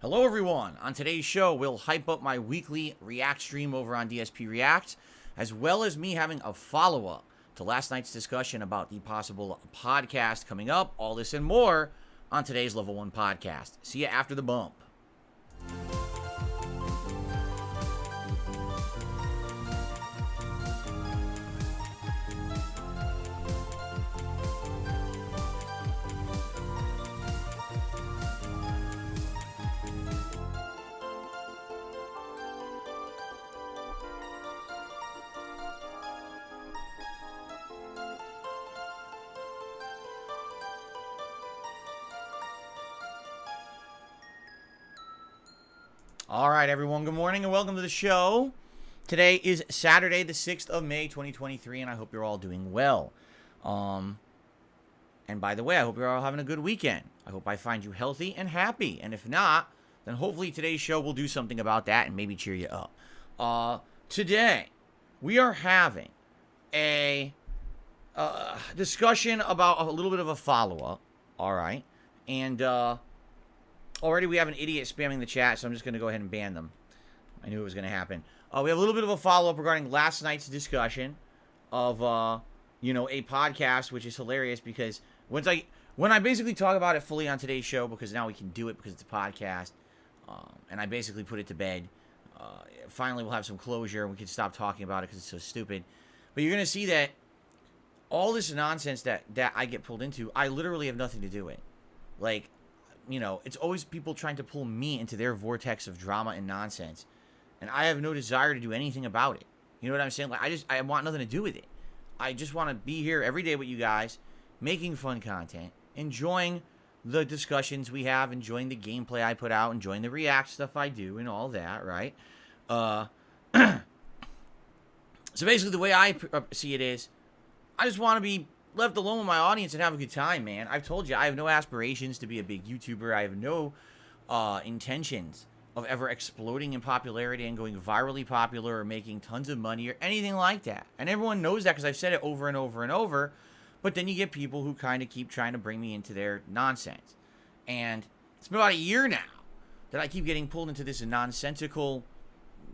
Hello everyone! On today's show, we'll hype up my weekly React stream over on DSP React, as well as me having a follow-up to last night's discussion about the possible podcast coming up. All this and more on today's Level 1 podcast. See you after the bump. All right, everyone. Good morning and welcome to the show. Today is Saturday, the 6th of May, 2023, and I hope you're all doing well. And by the way, I hope you're all having a good weekend. I hope I find you healthy and happy. And if not, then hopefully today's show will do something about that and maybe cheer you up. Today, we are having a discussion about a little bit of a follow-up. All right. And already we have an idiot spamming the chat, so I'm just going to go ahead and ban them. I knew it was going to happen. We have a little bit of a follow-up regarding last night's discussion of, a podcast, which is hilarious because when I basically talk about it fully on today's show, because now we can do it because it's a podcast, and I basically put it to bed, finally we'll have some closure and we can stop talking about it because it's so stupid. But you're going to see that all this nonsense that I get pulled into, I literally have nothing to do with. Like, it's always people trying to pull me into their vortex of drama and nonsense. And I have no desire to do anything about it. You know what I'm saying? Like, I want nothing to do with it. I just want to be here every day with you guys, making fun content, enjoying the discussions we have, enjoying the gameplay I put out, enjoying the React stuff I do, and all that, right? So basically, the way I see it is, I just want to be left alone with my audience and have a good time, man. I've told you, I have no aspirations to be a big YouTuber. I have no intentions of ever exploding in popularity and going virally popular or making tons of money or anything like that. And everyone knows that because I've said it over and over and over. But then you get people who kind of keep trying to bring me into their nonsense. And it's been about a year now that I keep getting pulled into this nonsensical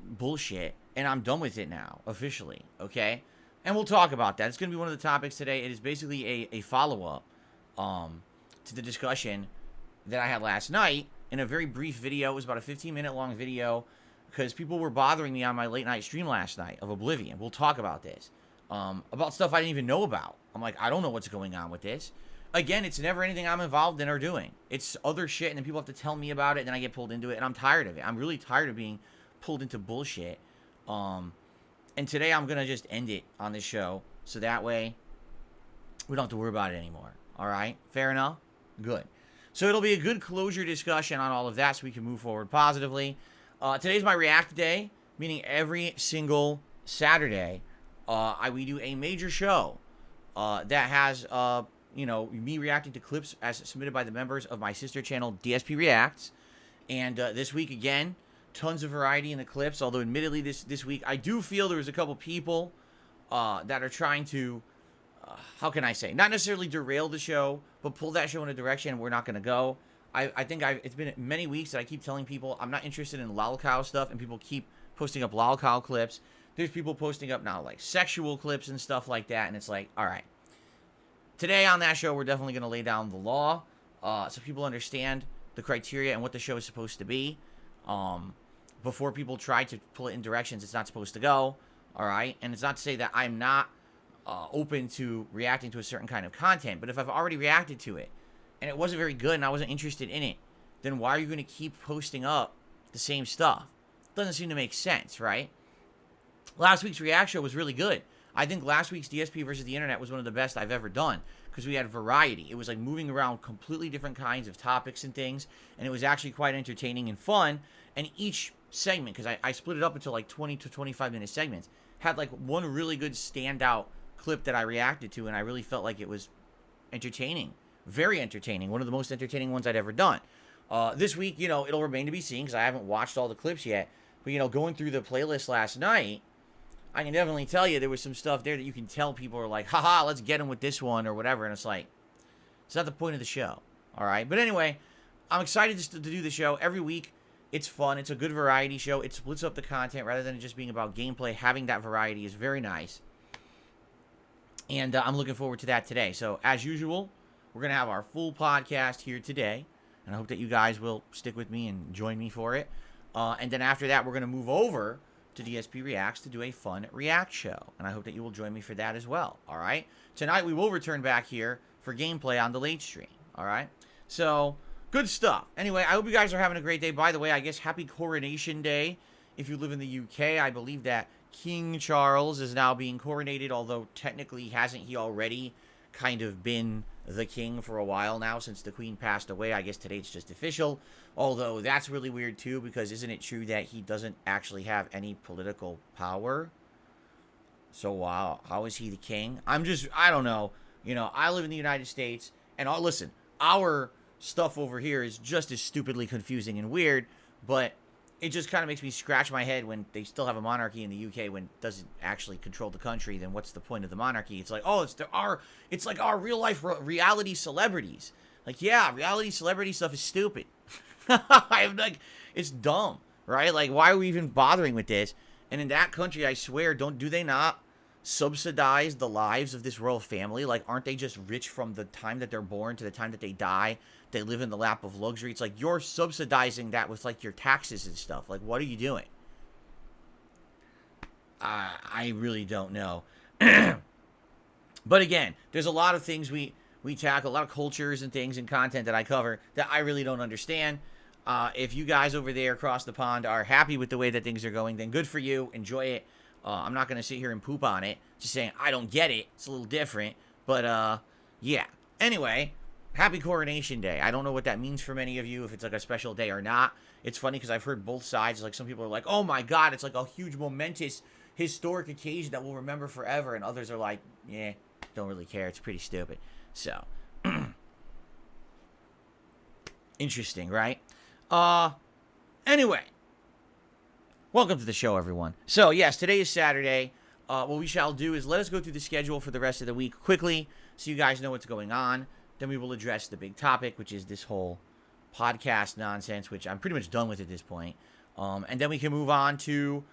bullshit. And I'm done with it now, officially, okay? And we'll talk about that. It's going to be one of the topics today. It is basically a follow-up to the discussion that I had last night in a very brief video. It was about a 15-minute long video because people were bothering me on my late-night stream last night of Oblivion. We'll talk about this. About stuff I didn't even know about. I'm like, I don't know what's going on with this. Again, it's never anything I'm involved in or doing. It's other shit, and then people have to tell me about it, and then I get pulled into it, and I'm tired of it. I'm really tired of being pulled into bullshit. And today I'm going to just end it on this show, so that way we don't have to worry about it anymore. All right? Fair enough? Good. So it'll be a good closure discussion on all of that so we can move forward positively. Today's my React Day, meaning every single Saturday we do a major show that has, me reacting to clips as submitted by the members of my sister channel, DSP Reacts. And this week, again, tons of variety in the clips, although admittedly this week I do feel there was a couple people that are trying to, how can I say, not necessarily derail the show, but pull that show in a direction we're not going to go. I think it's been many weeks that I keep telling people I'm not interested in lolcow stuff, and people keep posting up lolcow clips. There's people posting up now like sexual clips and stuff like that, and it's like, all right. Today on that show, we're definitely going to lay down the law so people understand the criteria and what the show is supposed to be. Before people try to pull it in directions it's not supposed to go, all right? And it's not to say that I'm not open to reacting to a certain kind of content, but if I've already reacted to it and it wasn't very good and I wasn't interested in it, then why are you going to keep posting up the same stuff? It doesn't seem to make sense, right? Last week's React show was really good. I think last week's DSP versus the Internet was one of the best I've ever done because we had variety. It was like moving around completely different kinds of topics and things, and it was actually quite entertaining and fun, and each segment, because I split it up into like 20 to 25 minute segments, had like one really good standout clip that I reacted to, and I really felt like it was entertaining. Very entertaining. One of the most entertaining ones I'd ever done. This week, it'll remain to be seen because I haven't watched all the clips yet. But, going through the playlist last night, I can definitely tell you there was some stuff there that you can tell people are like, haha, let's get them with this one or whatever. And it's like, it's not the point of the show. All right. But anyway, I'm excited to do the show every week. It's fun. It's a good variety show. It splits up the content rather than it just being about gameplay. Having that variety is very nice. And I'm looking forward to that today. So, as usual, we're going to have our full podcast here today. And I hope that you guys will stick with me and join me for it. And then after that, we're going to move over to DSP Reacts to do a fun react show. And I hope that you will join me for that as well. All right? Tonight, we will return back here for gameplay on the late stream. All right? So, good stuff. Anyway, I hope you guys are having a great day. By the way, I guess happy Coronation Day. If you live in the UK, I believe that King Charles is now being coronated, although technically hasn't he already kind of been the king for a while now since the queen passed away. I guess today it's just official, although that's really weird too, because isn't it true that he doesn't actually have any political power? So wow, how is he the king? I don't know. I live in the United States, and listen, our stuff over here is just as stupidly confusing and weird, but it just kind of makes me scratch my head when they still have a monarchy in the UK when it doesn't actually control the country. Then what's the point of the monarchy? It's like, oh, it's like our real life reality celebrities. Like, yeah, reality celebrity stuff is stupid. It's dumb, right? Like, why are we even bothering with this? And in that country, I swear, do they not subsidize the lives of this royal family? Like, aren't they just rich from the time that they're born to the time that they die? They live in the lap of luxury. It's like you're subsidizing that with like your taxes and stuff. Like, what are you doing? I really don't know. But again, there's a lot of things we tackle, a lot of cultures and things and content that I cover that I really don't understand. If you guys over there across the pond are happy with the way that things are going, then good for you. Enjoy it. I'm not going to sit here and poop on it. Just saying, I don't get it. It's a little different. But, yeah. Anyway, happy Coronation Day. I don't know what that means for many of you, if it's like a special day or not. It's funny because I've heard both sides. Like, some people are like, oh my God, it's like a huge, momentous, historic occasion that we'll remember forever. And others are like, yeah, don't really care. It's pretty stupid. So, interesting, right? Anyway. Welcome to the show, everyone. So, yes, today is Saturday. What we shall do is let us go through the schedule for the rest of the week quickly so you guys know what's going on. Then we will address the big topic, which is this whole podcast nonsense, which I'm pretty much done with at this point. And then we can move on to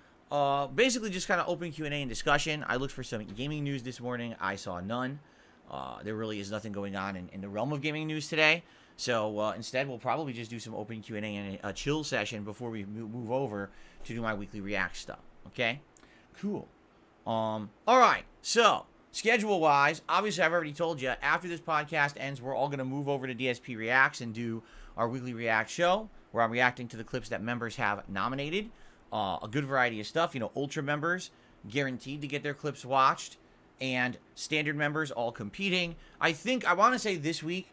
basically just kind of open Q&A and discussion. I looked for some gaming news this morning. I saw none. There really is nothing going on in the realm of gaming news today. So instead, we'll probably just do some open Q&A and a chill session before we move over to do my weekly react stuff. Okay? Cool. All right. So, schedule-wise, obviously, I've already told you, after this podcast ends, we're all going to move over to DSP Reacts and do our weekly react show, where I'm reacting to the clips that members have nominated. A good variety of stuff. Ultra members guaranteed to get their clips watched, and standard members all competing. I want to say this week,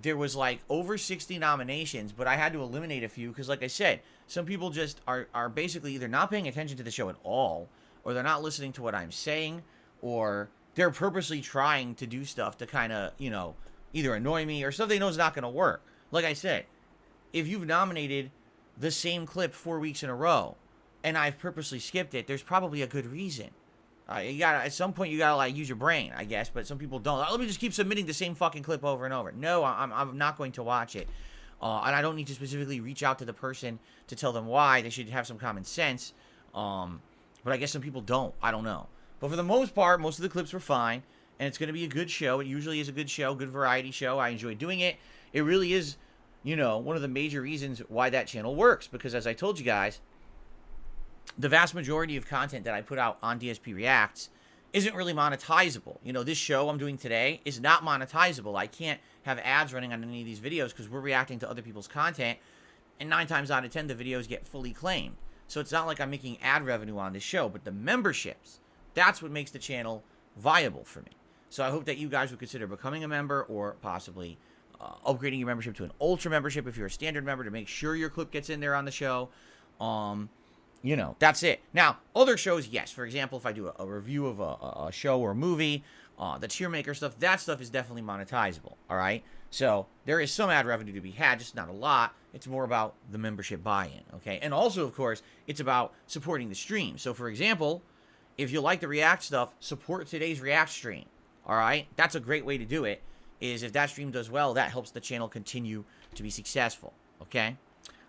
there was like over 60 nominations, but I had to eliminate a few because, like I said, some people just are basically either not paying attention to the show at all, or they're not listening to what I'm saying, or they're purposely trying to do stuff to kind of, either annoy me or stuff they know is not going to work. Like I said, if you've nominated the same clip 4 weeks in a row, and I've purposely skipped it, there's probably a good reason. At some point, you gotta like use your brain, I guess. But some people don't. Let me just keep submitting the same fucking clip over and over. No, I'm not going to watch it, and I don't need to specifically reach out to the person to tell them why. They should have some common sense. But I guess some people don't. I don't know. But for the most part, most of the clips were fine, and it's gonna be a good show. It usually is a good show, good variety show. I enjoy doing it. It really is, one of the major reasons why that channel works. Because as I told you guys, the vast majority of content that I put out on DSP Reacts isn't really monetizable. This show I'm doing today is not monetizable. I can't have ads running on any of these videos because we're reacting to other people's content, and 9 times out of 10, the videos get fully claimed. So it's not like I'm making ad revenue on this show, but the memberships, that's what makes the channel viable for me. So I hope that you guys would consider becoming a member, or possibly upgrading your membership to an ultra membership if you're a standard member, to make sure your clip gets in there on the show. You know, that's it. Now, other shows, yes. For example, if I do a review of a show or a movie, the tier maker stuff, that stuff is definitely monetizable, all right? So there is some ad revenue to be had, just not a lot. It's more about the membership buy-in, okay? And also, of course, it's about supporting the stream. So, for example, if you like the React stuff, support today's React stream, all right? That's a great way to do it, is if that stream does well, that helps the channel continue to be successful, okay?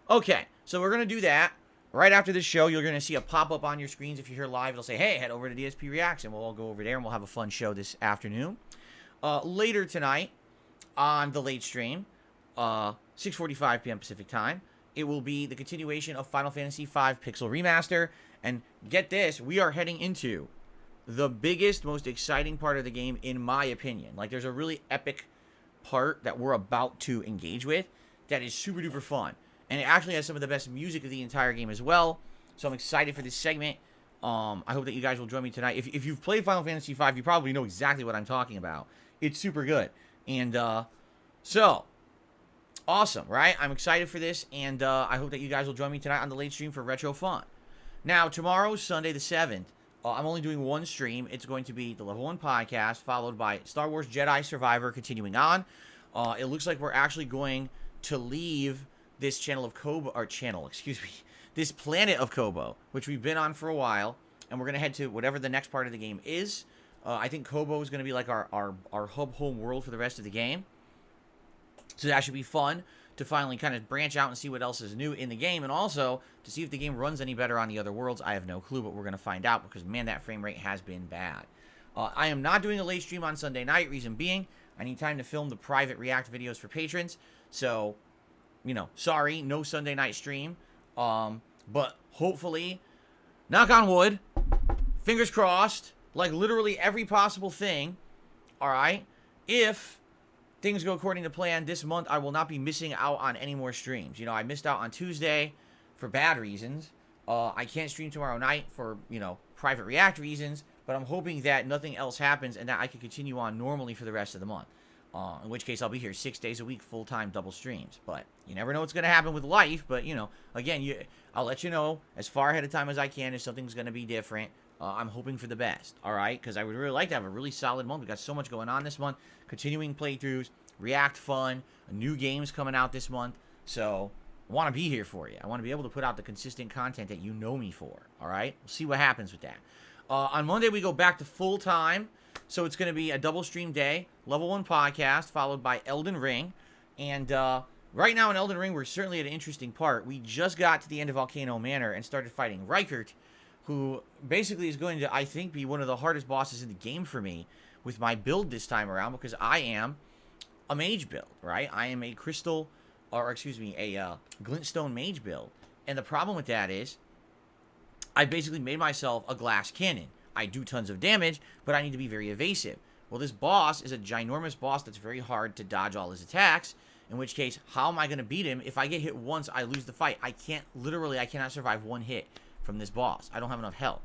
Okay, so we're going to do that. Right after this show, you're going to see a pop-up on your screens. If you're here live, it'll say, hey, head over to DSP Reacts, and we'll all go over there, and we'll have a fun show this afternoon. Later tonight, on the late stream, 6:45 p.m. Pacific time, it will be the continuation of Final Fantasy V Pixel Remaster. And get this, we are heading into the biggest, most exciting part of the game, in my opinion. Like, there's a really epic part that we're about to engage with that is super-duper fun. And it actually has some of the best music of the entire game as well. So I'm excited for this segment. I hope that you guys will join me tonight. If you've played Final Fantasy V, you probably know exactly what I'm talking about. It's super good. And so, awesome, right? I'm excited for this. And I hope that you guys will join me tonight on the late stream for Retro Fun. Now, tomorrow, Sunday the 7th, I'm only doing one stream. It's going to be the Level 1 podcast, followed by Star Wars Jedi Survivor continuing on. It looks like we're actually going to leave this channel of Kobo, or channel, excuse me, this planet of Kobo, which we've been on for a while, and we're going to head to whatever the next part of the game is. I think Kobo is going to be like our hub home world for the rest of the game. So that should be fun to finally kind of branch out and see what else is new in the game, and also to see if the game runs any better on the other worlds. I have no clue, but we're going to find out, because, man, that frame rate has been bad. I am not doing a late stream on Sunday night, reason being, I need time to film the private React videos for patrons, so, you know, sorry, no Sunday night stream, but hopefully, knock on wood, fingers crossed, like literally every possible thing, alright, if things go according to plan this month, I will not be missing out on any more streams. You know, I missed out on Tuesday for bad reasons, I can't stream tomorrow night for, you know, private React reasons, but I'm hoping that nothing else happens and that I can continue on normally for the rest of the month. In which case, I'll be here 6 days a week, full-time, double streams. But you never know what's going to happen with life. But, you know, again, I'll let you know as far ahead of time as I can if something's going to be different. I'm hoping for the best, all right? Because I would really like to have a really solid month. We've got so much going on this month. Continuing playthroughs, React fun, new games coming out this month. So I want to be here for you. I want to be able to put out the consistent content that you know me for, all right? We'll see what happens with that. On Monday, we go back to full-time. So it's going to be a double stream day, Level 1 podcast, followed by Elden Ring. And right now in Elden Ring, we're certainly at an interesting part. We just got to the end of Volcano Manor and started fighting Rykert, who basically is going to, I think, be one of the hardest bosses in the game for me with my build this time around, because I am a mage build, right? I am a crystal, or excuse me, a glintstone mage build. And the problem with that is I basically made myself a glass cannon. I do tons of damage, but I need to be very evasive. Well, this boss is a ginormous boss that's very hard to dodge all his attacks, in which case, how am I going to beat him? If I get hit once, I lose the fight. I cannot survive one hit from this boss. I don't have enough health.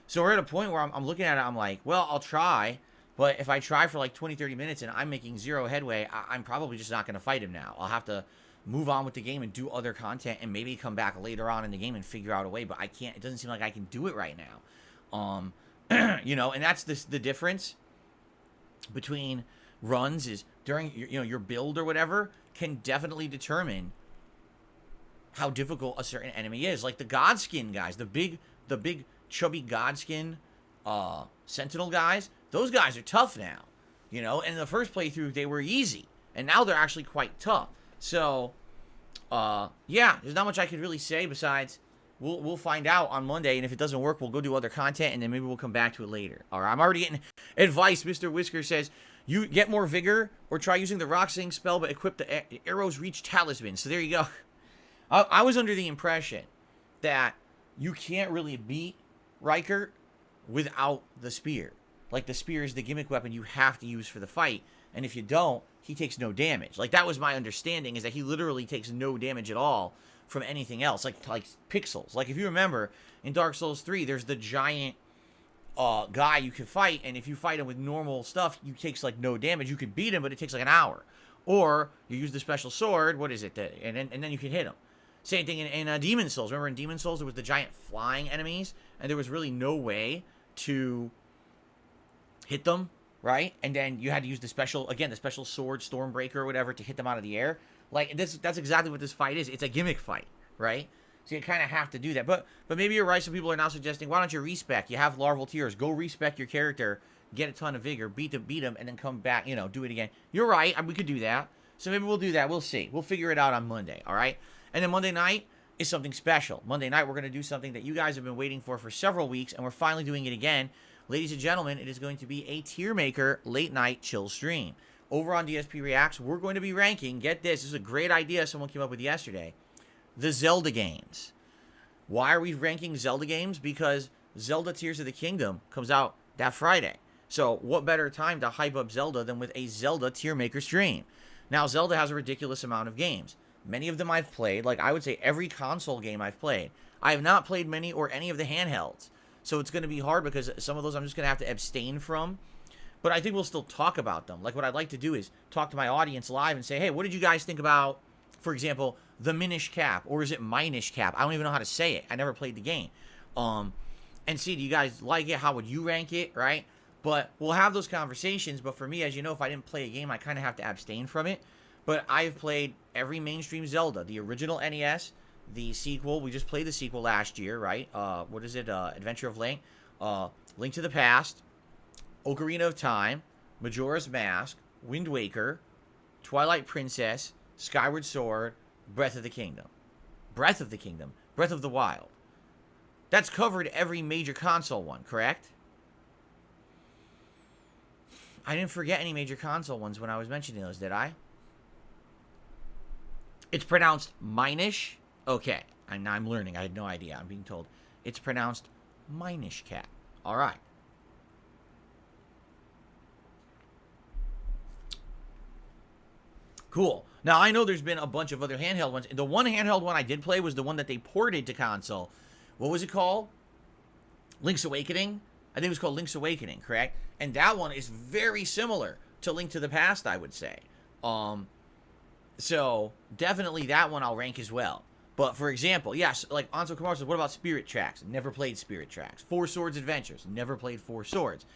So we're at a point where I'm looking at it, I'm like, well, I'll try, but if I try for like 20, 30 minutes and I'm making zero headway, I'm probably just not going to fight him now. I'll have to move on with the game and do other content and maybe come back later on in the game and figure out a way, but I can't. It doesn't seem like I can do it right now. You know, and that's the difference between runs is during, you know, your build or whatever can definitely determine how difficult a certain enemy is. Like the Godskin guys, the big chubby Godskin Sentinel guys, those guys are tough now, you know, and in the first playthrough they were easy, and now they're actually quite tough. So, yeah, there's not much I could really say besides we'll find out on Monday, and if it doesn't work, we'll go do other content, and then maybe we'll come back to it later. All right, I'm already getting advice. Mr. Whisker says, you get more vigor, or try using the Rock Sing spell, but equip the Arrow's Reach Talisman. So there you go. I was under the impression that you can't really beat Rykert without the spear. Like, the spear is the gimmick weapon you have to use for the fight, and if you don't, he takes no damage. Like, that was my understanding, is that he literally takes no damage at all from anything else, like pixels. Like, if you remember, in Dark Souls 3, there's the giant guy you can fight, and if you fight him with normal stuff, he takes, like, no damage. You could beat him, but it takes, like, an hour. Or, you use the special sword, what is it, and then you can hit him. Same thing in Demon Souls. Remember in Demon Souls, there was the giant flying enemies, and there was really no way to hit them, right? And then you had to use the special sword, Stormbreaker or whatever, to hit them out of the air. Like, that's exactly what this fight is. It's a gimmick fight, right? So you kind of have to do that. But maybe you're right. Some people are now suggesting, why don't you respec? You have larval tears. Go respec your character, get a ton of vigor, beat them, and then come back, do it again. You're right. We could do that. So maybe we'll do that. We'll see. We'll figure it out on Monday, all right? And then Monday night is something special. Monday night, we're going to do something that you guys have been waiting for several weeks, and we're finally doing it again. Ladies and gentlemen, it is going to be a tier maker late night chill stream. Over on DSP Reacts, we're going to be ranking, get this is a great idea someone came up with yesterday, the Zelda games. Why are we ranking Zelda games? Because Zelda Tears of the Kingdom comes out that Friday. So what better time to hype up Zelda than with a Zelda tier maker stream? Now, Zelda has a ridiculous amount of games. Many of them I've played, like I would say every console game I've played. I have not played many or any of the handhelds. So it's going to be hard because some of those I'm just going to have to abstain from. But I think we'll still talk about them. Like, what I'd like to do is talk to my audience live and say, hey, what did you guys think about, for example, the Minish Cap? Or is it Minish Cap? I don't even know how to say it. I never played the game. And see, do you guys like it? How would you rank it, right? But we'll have those conversations. But for me, as you know, if I didn't play a game, I kind of have to abstain from it. But I've played every mainstream Zelda. The original NES, the sequel. We just played the sequel last year, right? What is it? Adventure of Link. Link to the Past. Ocarina of Time, Majora's Mask, Wind Waker, Twilight Princess, Skyward Sword, Breath of the Kingdom. Breath of the Wild. That's covered every major console one, correct? I didn't forget any major console ones when I was mentioning those, did I? It's pronounced Minish. Okay, I'm learning. I had no idea. I'm being told. It's pronounced Minish Cap. All right. Cool. Now, I know there's been a bunch of other handheld ones. The one handheld one I did play was the one that they ported to console. What was it called? Link's Awakening? I think it was called Link's Awakening, correct? And that one is very similar to Link to the Past, I would say. So, definitely that one I'll rank as well. But, for example, yes, like Anso Kumar says, what about Spirit Tracks? Never played Spirit Tracks. Four Swords Adventures. Never played Four Swords.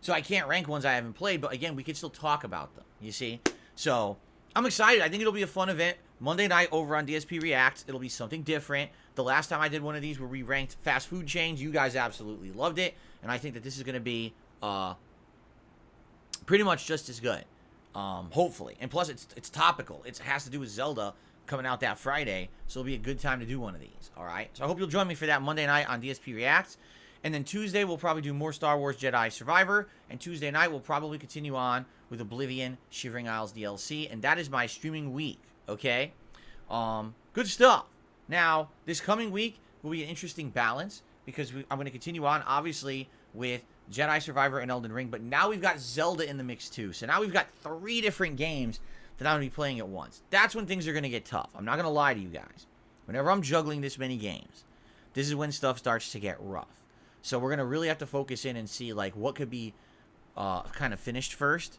So, I can't rank ones I haven't played, but again, we can still talk about them, you see? So, I'm excited. I think it'll be a fun event. Monday night over on DSP Reacts. It'll be something different. The last time I did one of these where we ranked fast food chains, you guys absolutely loved it. And I think that this is going to be pretty much just as good. Hopefully. And plus, it's topical. It has to do with Zelda coming out that Friday. So it'll be a good time to do one of these. All right? So I hope you'll join me for that Monday night on DSP Reacts. And then Tuesday, we'll probably do more Star Wars Jedi Survivor. And Tuesday night, we'll probably continue on with Oblivion, Shivering Isles DLC. And that is my streaming week, okay? Good stuff. Now, this coming week will be an interesting balance because I'm going to continue on, obviously, with Jedi Survivor and Elden Ring. But now we've got Zelda in the mix, too. So now we've got 3 different games that I'm going to be playing at once. That's when things are going to get tough. I'm not going to lie to you guys. Whenever I'm juggling this many games, this is when stuff starts to get rough. So we're going to really have to focus in and see, like, what could be kind of finished first.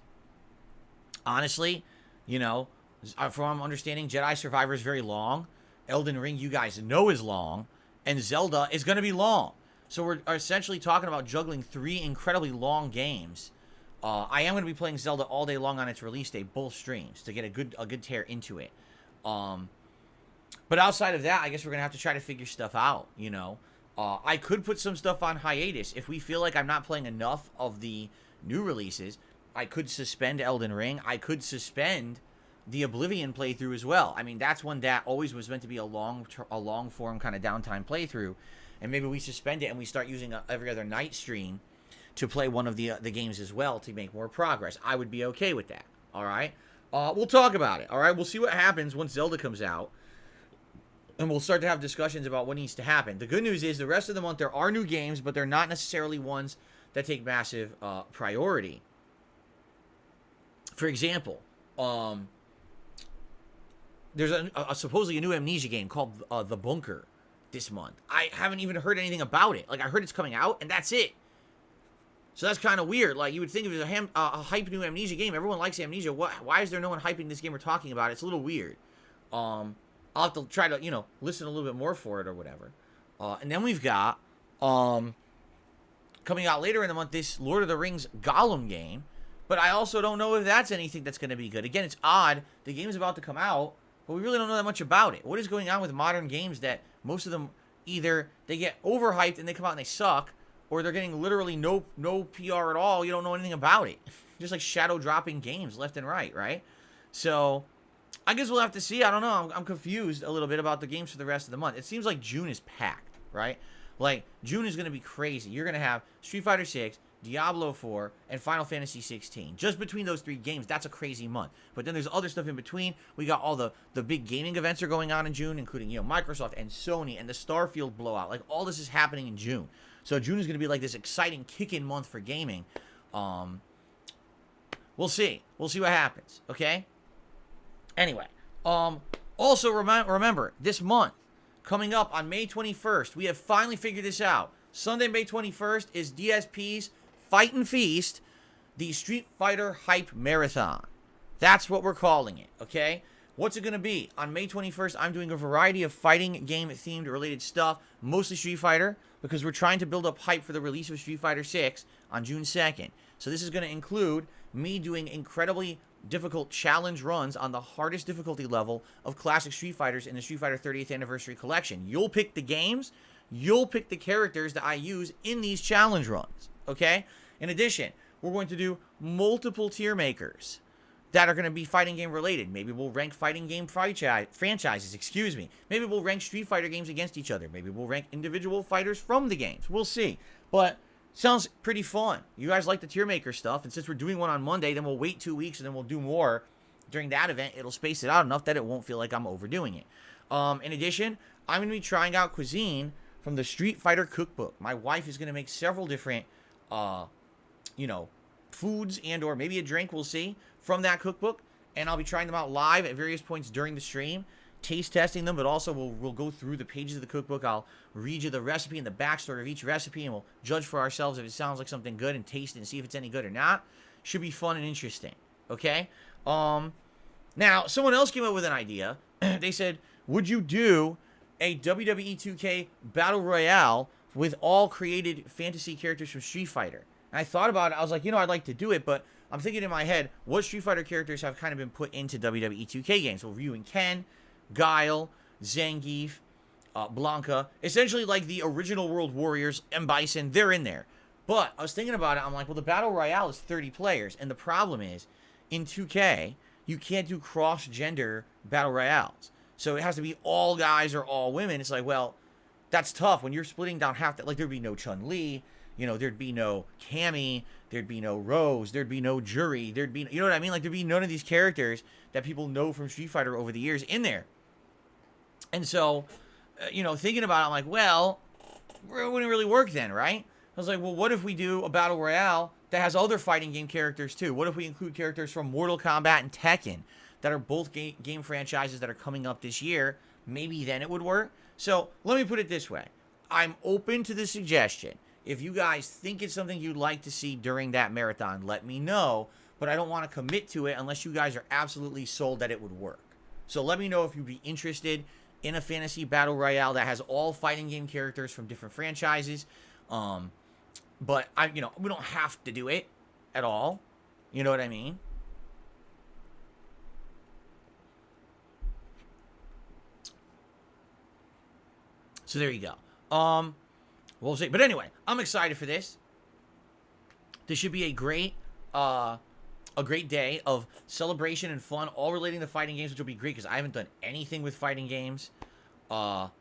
Honestly, from what I'm understanding, Jedi Survivor is very long. Elden Ring, you guys know, is long. And Zelda is going to be long. So we're essentially talking about juggling 3 incredibly long games. I am going to be playing Zelda all day long on its release day, both streams, to get a good tear into it. But outside of that, I guess we're going to have to try to figure stuff out, I could put some stuff on hiatus. If we feel like I'm not playing enough of the new releases, I could suspend Elden Ring. I could suspend the Oblivion playthrough as well. I mean, that's one that always was meant to be a long-form kind of downtime playthrough. And maybe we suspend it and we start using every other night stream to play one of the games as well to make more progress. I would be okay with that, all right? We'll talk about it, all right? We'll see what happens once Zelda comes out. And we'll start to have discussions about what needs to happen. The good news is the rest of the month there are new games, but they're not necessarily ones that take massive priority. For example, there's a supposedly a new Amnesia game called The Bunker this month. I haven't even heard anything about it. Like, I heard it's coming out, and that's it. So that's kind of weird. Like, you would think if it was a hype new Amnesia game, everyone likes Amnesia. Why is there no one hyping this game or talking about it? It's a little weird. I'll have to try to, listen a little bit more for it or whatever. And then we've got, coming out later in the month, this Lord of the Rings Gollum game. But I also don't know if that's anything that's going to be good. Again, it's odd. The game's about to come out, but we really don't know that much about it. What is going on with modern games that most of them either they get overhyped and they come out and they suck, or they're getting literally no PR at all. You don't know anything about it. Just like shadow dropping games left and right? So I guess we'll have to see. I don't know. I'm confused a little bit about the games for the rest of the month. It seems like June is packed, right? Like, June is going to be crazy. You're going to have Street Fighter 6, Diablo 4, and Final Fantasy 16. Just between those 3 games, that's a crazy month. But then there's other stuff in between. We got all the big gaming events are going on in June, including, Microsoft and Sony and the Starfield blowout. Like, all this is happening in June. So June is going to be like this exciting kick-in month for gaming. We'll see. We'll see what happens, okay? Anyway, also remember, this month, coming up on May 21st, we have finally figured this out. Sunday, May 21st is DSP's Fight and Feast, the Street Fighter Hype Marathon. That's what we're calling it, okay? What's it going to be? On May 21st, I'm doing a variety of fighting game-themed related stuff, mostly Street Fighter, because we're trying to build up hype for the release of Street Fighter 6 on June 2nd. So this is going to include me doing incredibly difficult challenge runs on the hardest difficulty level of classic Street Fighters in the Street Fighter 30th Anniversary Collection. You'll pick the games, you'll pick the characters that I use in these challenge runs, okay? In addition, we're going to do multiple tier makers that are going to be fighting game related. Maybe we'll rank fighting game franchises, Maybe we'll rank Street Fighter games against each other. Maybe we'll rank individual fighters from the games. We'll see. But sounds pretty fun. You guys like the tier maker stuff, and since we're doing one on Monday, then we'll wait 2 weeks and then we'll do more during that event. It'll space it out enough that it won't feel like I'm overdoing it. In addition, I'm going to be trying out cuisine from the Street Fighter cookbook. My wife is going to make several different, foods and or maybe a drink, we'll see, from that cookbook, and I'll be trying them out live at various points during the stream, taste testing them, but also we'll go through the pages of the cookbook. I'll read you the recipe and the backstory of each recipe, and we'll judge for ourselves if it sounds like something good and taste it and see if it's any good or not. Should be fun and interesting, okay? Now, someone else came up with an idea. They said, would you do a WWE 2K Battle Royale with all created fantasy characters from Street Fighter? And I thought about it. I was like, I'd like to do it, but I'm thinking in my head, what Street Fighter characters have kind of been put into WWE 2K games? Well, Ryu and Ken, Guile, Zangief, Blanca, essentially like the original World Warriors and Bison, they're in there. But I was thinking about it, I'm like, well, the Battle Royale is 30 players, and the problem is, in 2K, you can't do cross-gender Battle Royales. So it has to be all guys or all women. It's like, well, that's tough when you're splitting down half that. Like, there'd be no Chun-Li, there'd be no Cammy, there'd be no Rose, there'd be no Jury, there'd be, you know what I mean? Like, there'd be none of these characters that people know from Street Fighter over the years in there. And so, thinking about it, I'm like, well, it wouldn't really work then, right? I was like, well, what if we do a Battle Royale that has other fighting game characters too? What if we include characters from Mortal Kombat and Tekken that are both game franchises that are coming up this year? Maybe then it would work. So let me put it this way. I'm open to the suggestion. If you guys think it's something you'd like to see during that marathon, let me know. But I don't want to commit to it unless you guys are absolutely sold that it would work. So let me know if you'd be interested in a fantasy battle royale that has all fighting game characters from different franchises. But we don't have to do it at all. You know what I mean? So there you go. We'll see. But anyway, I'm excited for this. This should be a great day of celebration and fun, all relating to fighting games, which will be great because I haven't done anything with fighting games for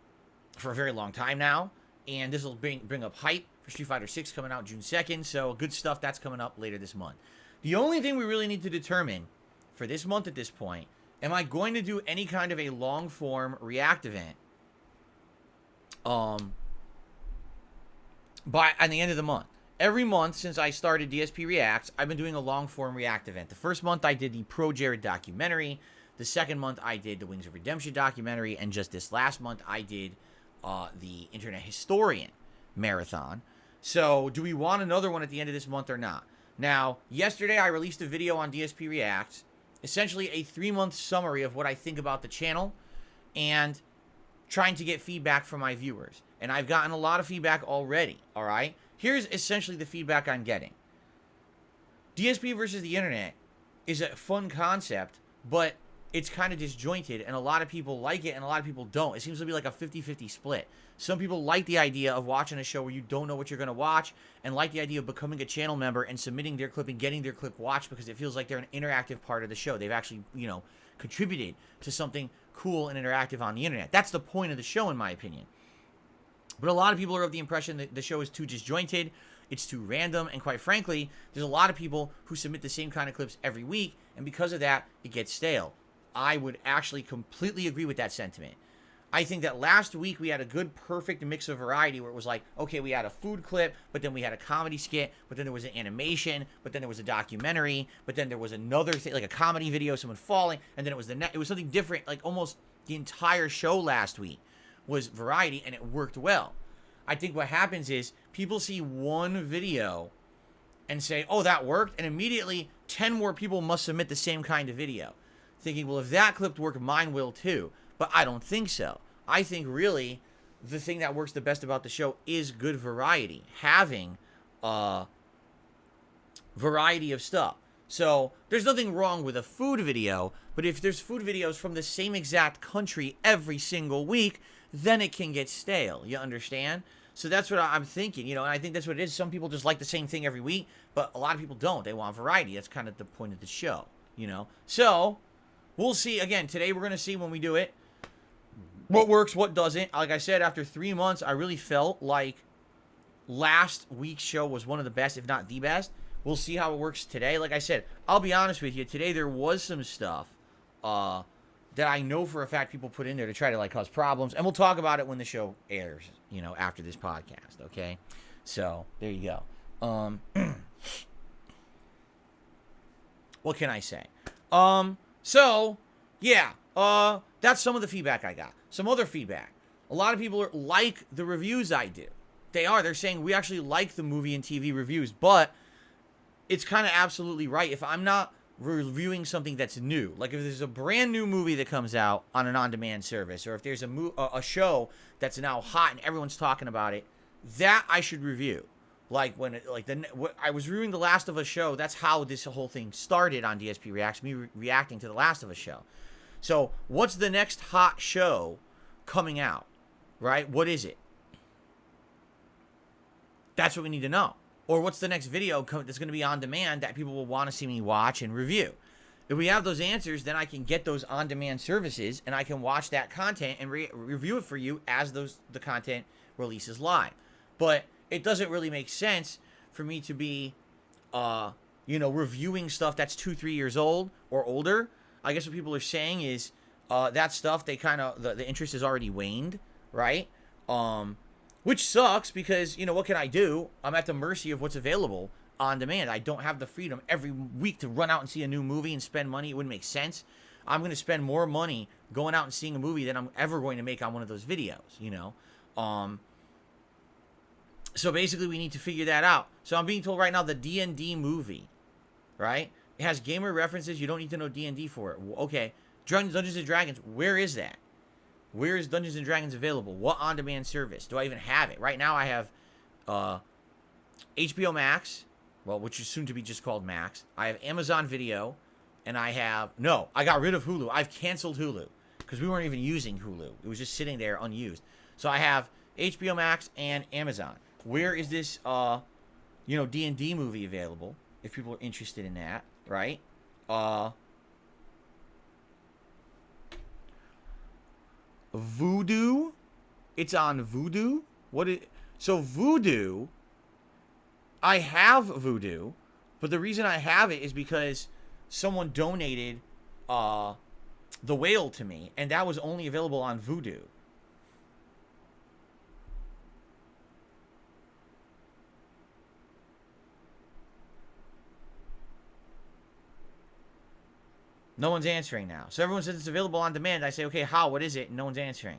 a very long time now. And this will bring up hype for Street Fighter 6 coming out June 2nd. So good stuff. That's coming up later this month. The only thing we really need to determine for this month at this point, am I going to do any kind of a long-form React event on the end of the month? Every month since I started DSP Reacts, I've been doing a long-form React event. The first month I did the Pro Jared documentary. The second month I did the Wings of Redemption documentary. And just this last month I did the Internet Historian marathon. So do we want another one at the end of this month or not? Now, yesterday I released a video on DSP Reacts, essentially a 3-month summary of what I think about the channel and trying to get feedback from my viewers. And I've gotten a lot of feedback already, all right? Here's essentially the feedback I'm getting. DSP versus the internet is a fun concept, but it's kind of disjointed, and a lot of people like it, and a lot of people don't. It seems to be like a 50-50 split. Some people like the idea of watching a show where you don't know what you're going to watch, and like the idea of becoming a channel member and submitting their clip and getting their clip watched because it feels like they're an interactive part of the show. They've actually, you know, contributed to something cool and interactive on the internet. That's the point of the show, in my opinion. But a lot of people are of the impression that the show is too disjointed, it's too random, and quite frankly, there's a lot of people who submit the same kind of clips every week, and because of that, it gets stale. I would actually completely agree with that sentiment. I think that last week we had a good, perfect mix of variety where it was like, okay, we had a food clip, but then we had a comedy skit, but then there was an animation, but then there was a documentary, but then there was another thing, like a comedy video, someone falling, and then it was it was something different. Like almost the entire show last week was variety, and it worked well. I think what happens is people see one video and say, oh, that worked, and immediately 10 more people must submit the same kind of video, thinking, well, if that clip worked, mine will too. But I don't think so. I think really the thing that works the best about the show is good variety, having a variety of stuff. So there's nothing wrong with a food video, but if there's food videos from the same exact country every single week, then it can get stale. You understand? So that's what I'm thinking, you know, and I think that's what it is. Some people just like the same thing every week, but a lot of people don't. They want variety. That's kind of the point of the show, you know? So we'll see. Again, today we're going to see when we do it what works, what doesn't. Like I said, after 3 months, I really felt like last week's show was one of the best, if not the best. We'll see how it works today. Like I said, I'll be honest with you. Today there was some stuff that I know for a fact people put in there to try to like cause problems, and we'll talk about it when the show airs, you know, after this podcast, okay? So, there you go. What can I say? So, yeah, that's some of the feedback I got. Some other feedback. A lot of people like the reviews I do. They're saying we actually like the movie and TV reviews, but it's kind of absolutely right. If I'm not reviewing something that's new, like if there's a brand new movie that comes out on an on-demand service, or if there's a show that's now hot and everyone's talking about it, that I should review. Like when I was reviewing the Last of Us show. That's how this whole thing started on DSP Reacts, me reacting to the Last of Us show. So what's the next hot show coming out, right? What is it? That's what we need to know. Or what's the next video that's going to be on demand that people will want to see me watch and review? If we have those answers, then I can get those on-demand services, and I can watch that content and review it for you as the content releases live. But it doesn't really make sense for me to be, reviewing stuff that's 2-3 years old or older. I guess what people are saying is that stuff, they kind of, the interest has already waned, right? Which sucks because, you know, what can I do? I'm at the mercy of what's available on demand. I don't have the freedom every week to run out and see a new movie and spend money. It wouldn't make sense. I'm going to spend more money going out and seeing a movie than I'm ever going to make on one of those videos, you know? So basically we need to figure that out. So I'm being told right now the D&D movie, right? It has gamer references. You don't need to know D&D for it. Okay. Dungeons & Dragons, where is that? Where is Dungeons & Dragons available? What on-demand service? Do I even have it? Right now I have HBO Max, well, which is soon to be just called Max. I have Amazon Video, and I got rid of Hulu. I've canceled Hulu because we weren't even using Hulu. It was just sitting there unused. So I have HBO Max and Amazon. Where is this, D&D movie available? If people are interested in that, right? Vudu, it's on Vudu. So Vudu, I have Vudu, but the reason I have it is because someone donated The Whale to me, and that was only available on Vudu. No one's answering now. So everyone says it's available on demand. I say, okay, how? What is it? And no one's answering.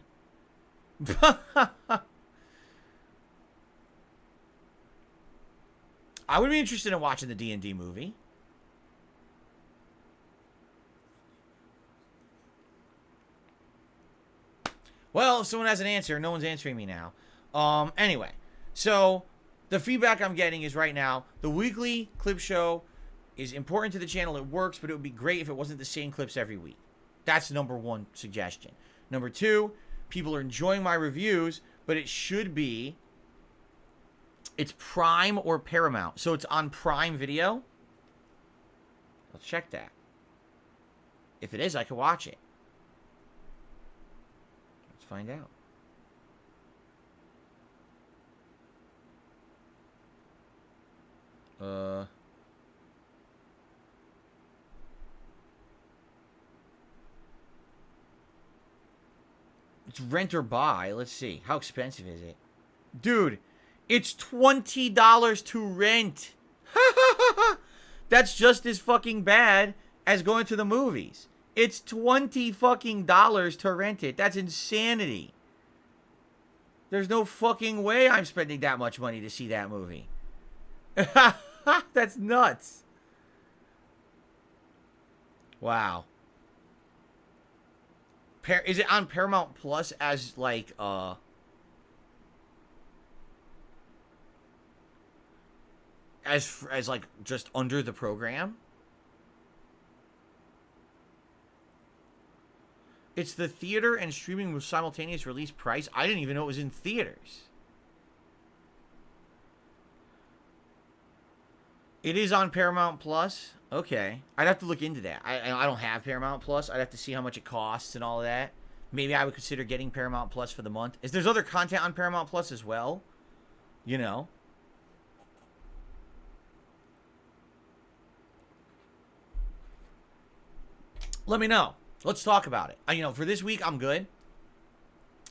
I would be interested in watching the D&D movie. Well, if someone has an answer, no one's answering me now. Anyway, so the feedback I'm getting is right now, the weekly clip show is important to the channel. It works, but it would be great if it wasn't the same clips every week. That's number one suggestion. Number two, people are enjoying my reviews, but it should be, it's Prime or Paramount. So it's on Prime Video. Let's check that. If it is, I can watch it. Let's find out. It's rent or buy. Let's see. How expensive is it? Dude, it's $20 to rent. That's just as fucking bad as going to the movies. It's $20 fucking to rent it. That's insanity. There's no fucking way I'm spending that much money to see that movie. That's nuts. Wow. Is it on Paramount Plus as like as like just under the program? It's the theater and streaming with simultaneous release price. I didn't even know it was in theaters. It is on Paramount Plus. Okay. I'd have to look into that. I don't have Paramount Plus. I'd have to see how much it costs and all of that. Maybe I would consider getting Paramount Plus for the month. There's other content on Paramount Plus as well. You know. Let me know. Let's talk about it. You know, for this week, I'm good.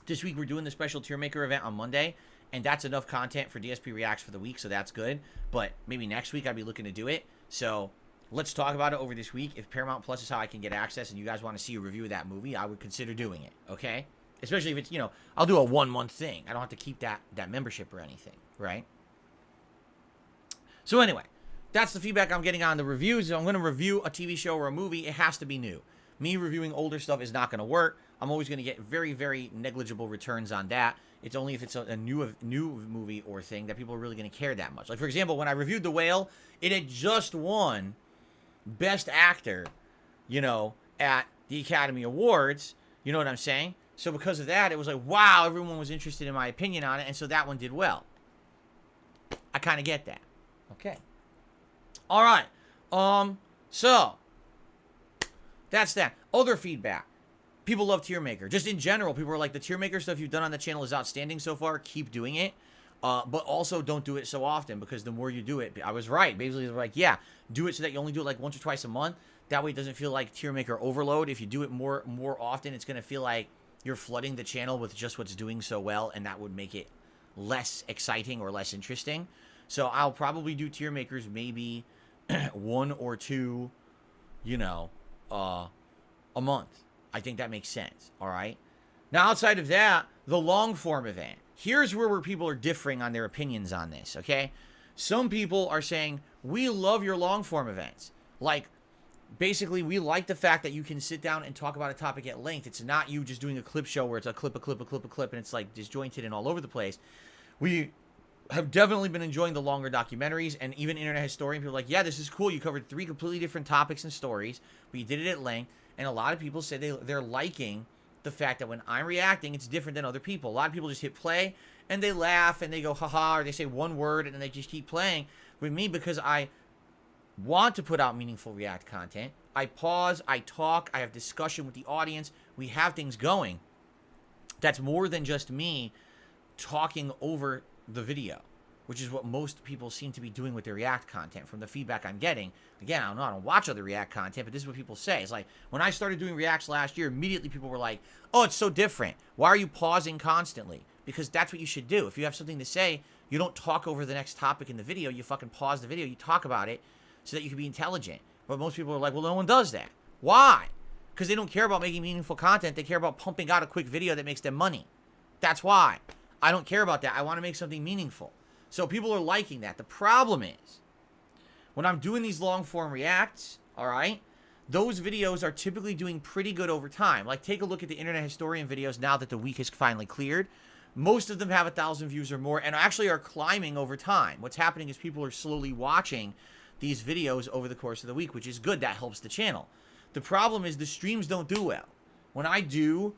This week, we're doing the special tier maker event on Monday. And that's enough content for DSP Reacts for the week, so that's good. But maybe next week I'd be looking to do it. So let's talk about it over this week. If Paramount Plus is how I can get access and you guys want to see a review of that movie, I would consider doing it, okay? Especially if it's, you know, I'll do a 1-month thing. I don't have to keep that membership or anything, right? So anyway, that's the feedback I'm getting on the reviews. I'm going to review a TV show or a movie. It has to be new. Me reviewing older stuff is not going to work. I'm always going to get very, very negligible returns on that. It's only if it's a new movie or thing that people are really going to care that much. Like, for example, when I reviewed The Whale, it had just won Best Actor, you know, at the Academy Awards. You know what I'm saying? So because of that, it was like, wow, everyone was interested in my opinion on it, and so that one did well. I kind of get that. Okay. All right. So that's that. Other feedback. People love Tier Maker. Just in general, people are like, the Tier Maker stuff you've done on the channel is outstanding so far. Keep doing it. But also don't do it so often, because the more you do it, I was right. Basically, they're like, yeah, do it so that you only do it like once or twice a month. That way it doesn't feel like Tier Maker overload. If you do it more often, it's going to feel like you're flooding the channel with just what's doing so well, and that would make it less exciting or less interesting. So I'll probably do Tier Makers maybe 1 or 2, you know, a month. I think that makes sense, all right? Now, outside of that, the long-form event. Here's where people are differing on their opinions on this, okay? Some people are saying, we love your long-form events. Like, basically, we like the fact that you can sit down and talk about a topic at length. It's not you just doing a clip show where it's a clip, and it's, like, disjointed and all over the place. We have definitely been enjoying the longer documentaries, and even Internet Historian, people are like, yeah, this is cool. You covered 3 completely different topics and stories, but you did it at length. And a lot of people say they're liking the fact that when I'm reacting, it's different than other people. A lot of people just hit play, and they laugh, and they go, haha, or they say one word, and then they just keep playing. With me, because I want to put out meaningful React content, I pause, I talk, I have discussion with the audience, we have things going. That's more than just me talking over the video, which is what most people seem to be doing with their React content from the feedback I'm getting. Again, I don't watch other React content, but this is what people say. It's like, when I started doing Reacts last year, immediately people were like, oh, it's so different. Why are you pausing constantly? Because that's what you should do. If you have something to say, you don't talk over the next topic in the video. You fucking pause the video. You talk about it so that you can be intelligent. But most people are like, well, no one does that. Why? Because they don't care about making meaningful content. They care about pumping out a quick video that makes them money. That's why. I don't care about that. I want to make something meaningful. So people are liking that. The problem is, when I'm doing these long-form reacts, all right, those videos are typically doing pretty good over time. Like, take a look at the Internet Historian videos now that the week has finally cleared. Most of them have 1,000 views or more and actually are climbing over time. What's happening is people are slowly watching these videos over the course of the week, which is good. That helps the channel. The problem is the streams don't do well. When I do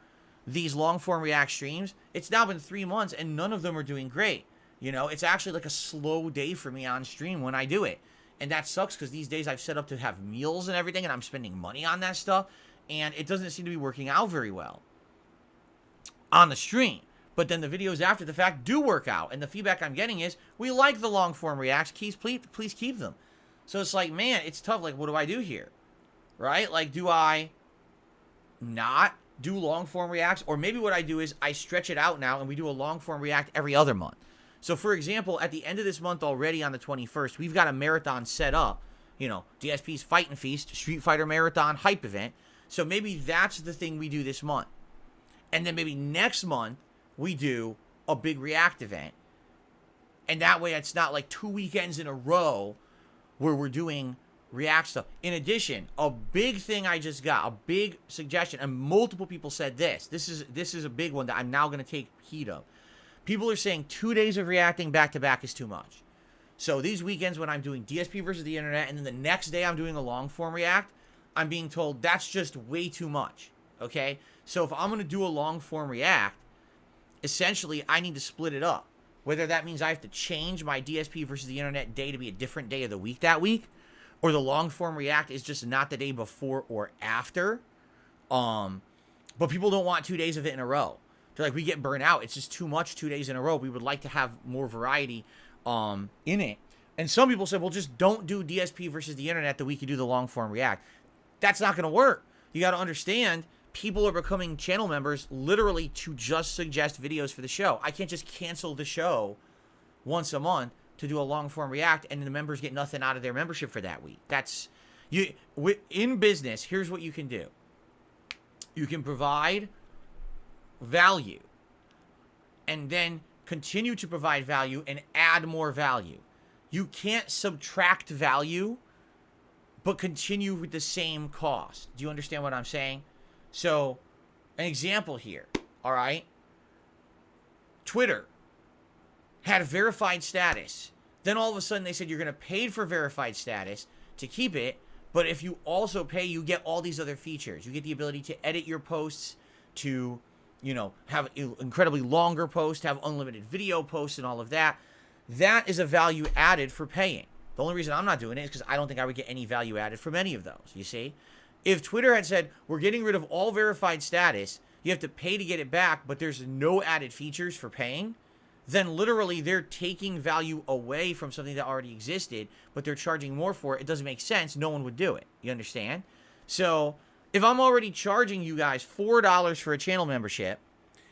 these long-form React streams, it's now been 3 months and none of them are doing great. You know, it's actually like a slow day for me on stream when I do it. And that sucks because these days I've set up to have meals and everything and I'm spending money on that stuff. And it doesn't seem to be working out very well on the stream. But then the videos after the fact do work out. And the feedback I'm getting is, we like the long-form reacts. Please keep them. So it's like, man, it's tough. Like, what do I do here? Right? Like, do I not do long-form reacts? Or maybe what I do is I stretch it out now and we do a long-form react every other month. So, for example, at the end of this month already on the 21st, we've got a marathon set up. You know, DSP's Fight and Feast, Street Fighter Marathon Hype event. So maybe that's the thing we do this month. And then maybe next month, we do a big React event. And that way it's not like 2 weekends in a row where we're doing React stuff. In addition, a big thing I just got, a big suggestion, and multiple people said this. This is a big one that I'm now going to take heed of. People are saying 2 days of reacting back-to-back is too much. So these weekends when I'm doing DSP versus the internet, and then the next day I'm doing a long-form react, I'm being told that's just way too much, okay? So if I'm going to do a long-form react, essentially I need to split it up. Whether that means I have to change my DSP versus the internet day to be a different day of the week that week, or the long-form react is just not the day before or after. But people don't want 2 days of it in a row. They're like, we get burnt out. It's just too much 2 days in a row. We would like to have more variety in it. And some people said, well, just don't do DSP versus the internet the week you do the long-form react. That's not going to work. You got to understand, people are becoming channel members literally to just suggest videos for the show. I can't just cancel the show once a month to do a long-form react and the members get nothing out of their membership for that week. That's you in business. Here's what you can do. You can provide value and then continue to provide value and add more value. You can't subtract value but continue with the same cost. Do you understand what I'm saying? So, an example here, all right? Twitter had verified status. Then all of a sudden they said you're going to pay for verified status to keep it, but if you also pay, you get all these other features. You get the ability to edit your posts, to, you know, have incredibly longer posts, have unlimited video posts and all of that. That is a value added for paying. The only reason I'm not doing it is because I don't think I would get any value added from any of those, you see? If Twitter had said, we're getting rid of all verified status, you have to pay to get it back, but there's no added features for paying, then literally they're taking value away from something that already existed, but they're charging more for it. It doesn't make sense. No one would do it. You understand? So if I'm already charging you guys $4 for a channel membership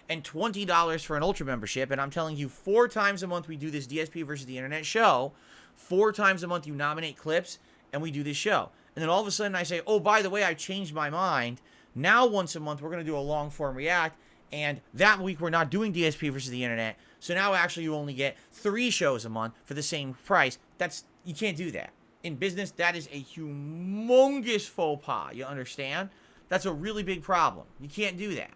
and $20 for an ultra membership, and I'm telling you 4 times a month we do this DSP versus the internet show, 4 times a month you nominate clips, and we do this show. And then all of a sudden I say, oh, by the way, I changed my mind. Now once a month we're going to do a long-form react, and that week we're not doing DSP versus the internet. So now actually you only get 3 shows a month for the same price. You can't do that. In business, that is a humongous faux pas. You understand? That's a really big problem. You can't do that.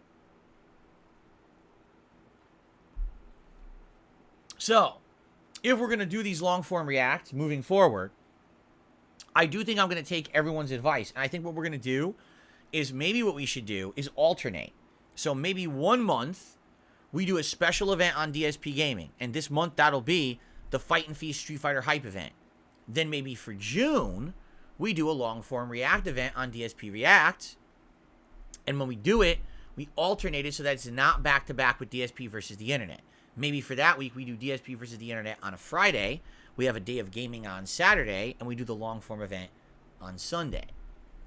So, if we're going to do these long-form reacts moving forward, I do think I'm going to take everyone's advice. And I think what we're going to do is maybe what we should do is alternate. So maybe 1 month we do a special event on DSPGaming. And this month that'll be the Fight and Feast Street Fighter Hype event. Then maybe for June, we do a long-form React event on DSP React. And when we do it, we alternate it so that it's not back-to-back with DSP versus the internet. Maybe for that week, we do DSP versus the internet on a Friday. We have a day of gaming on Saturday, and we do the long-form event on Sunday.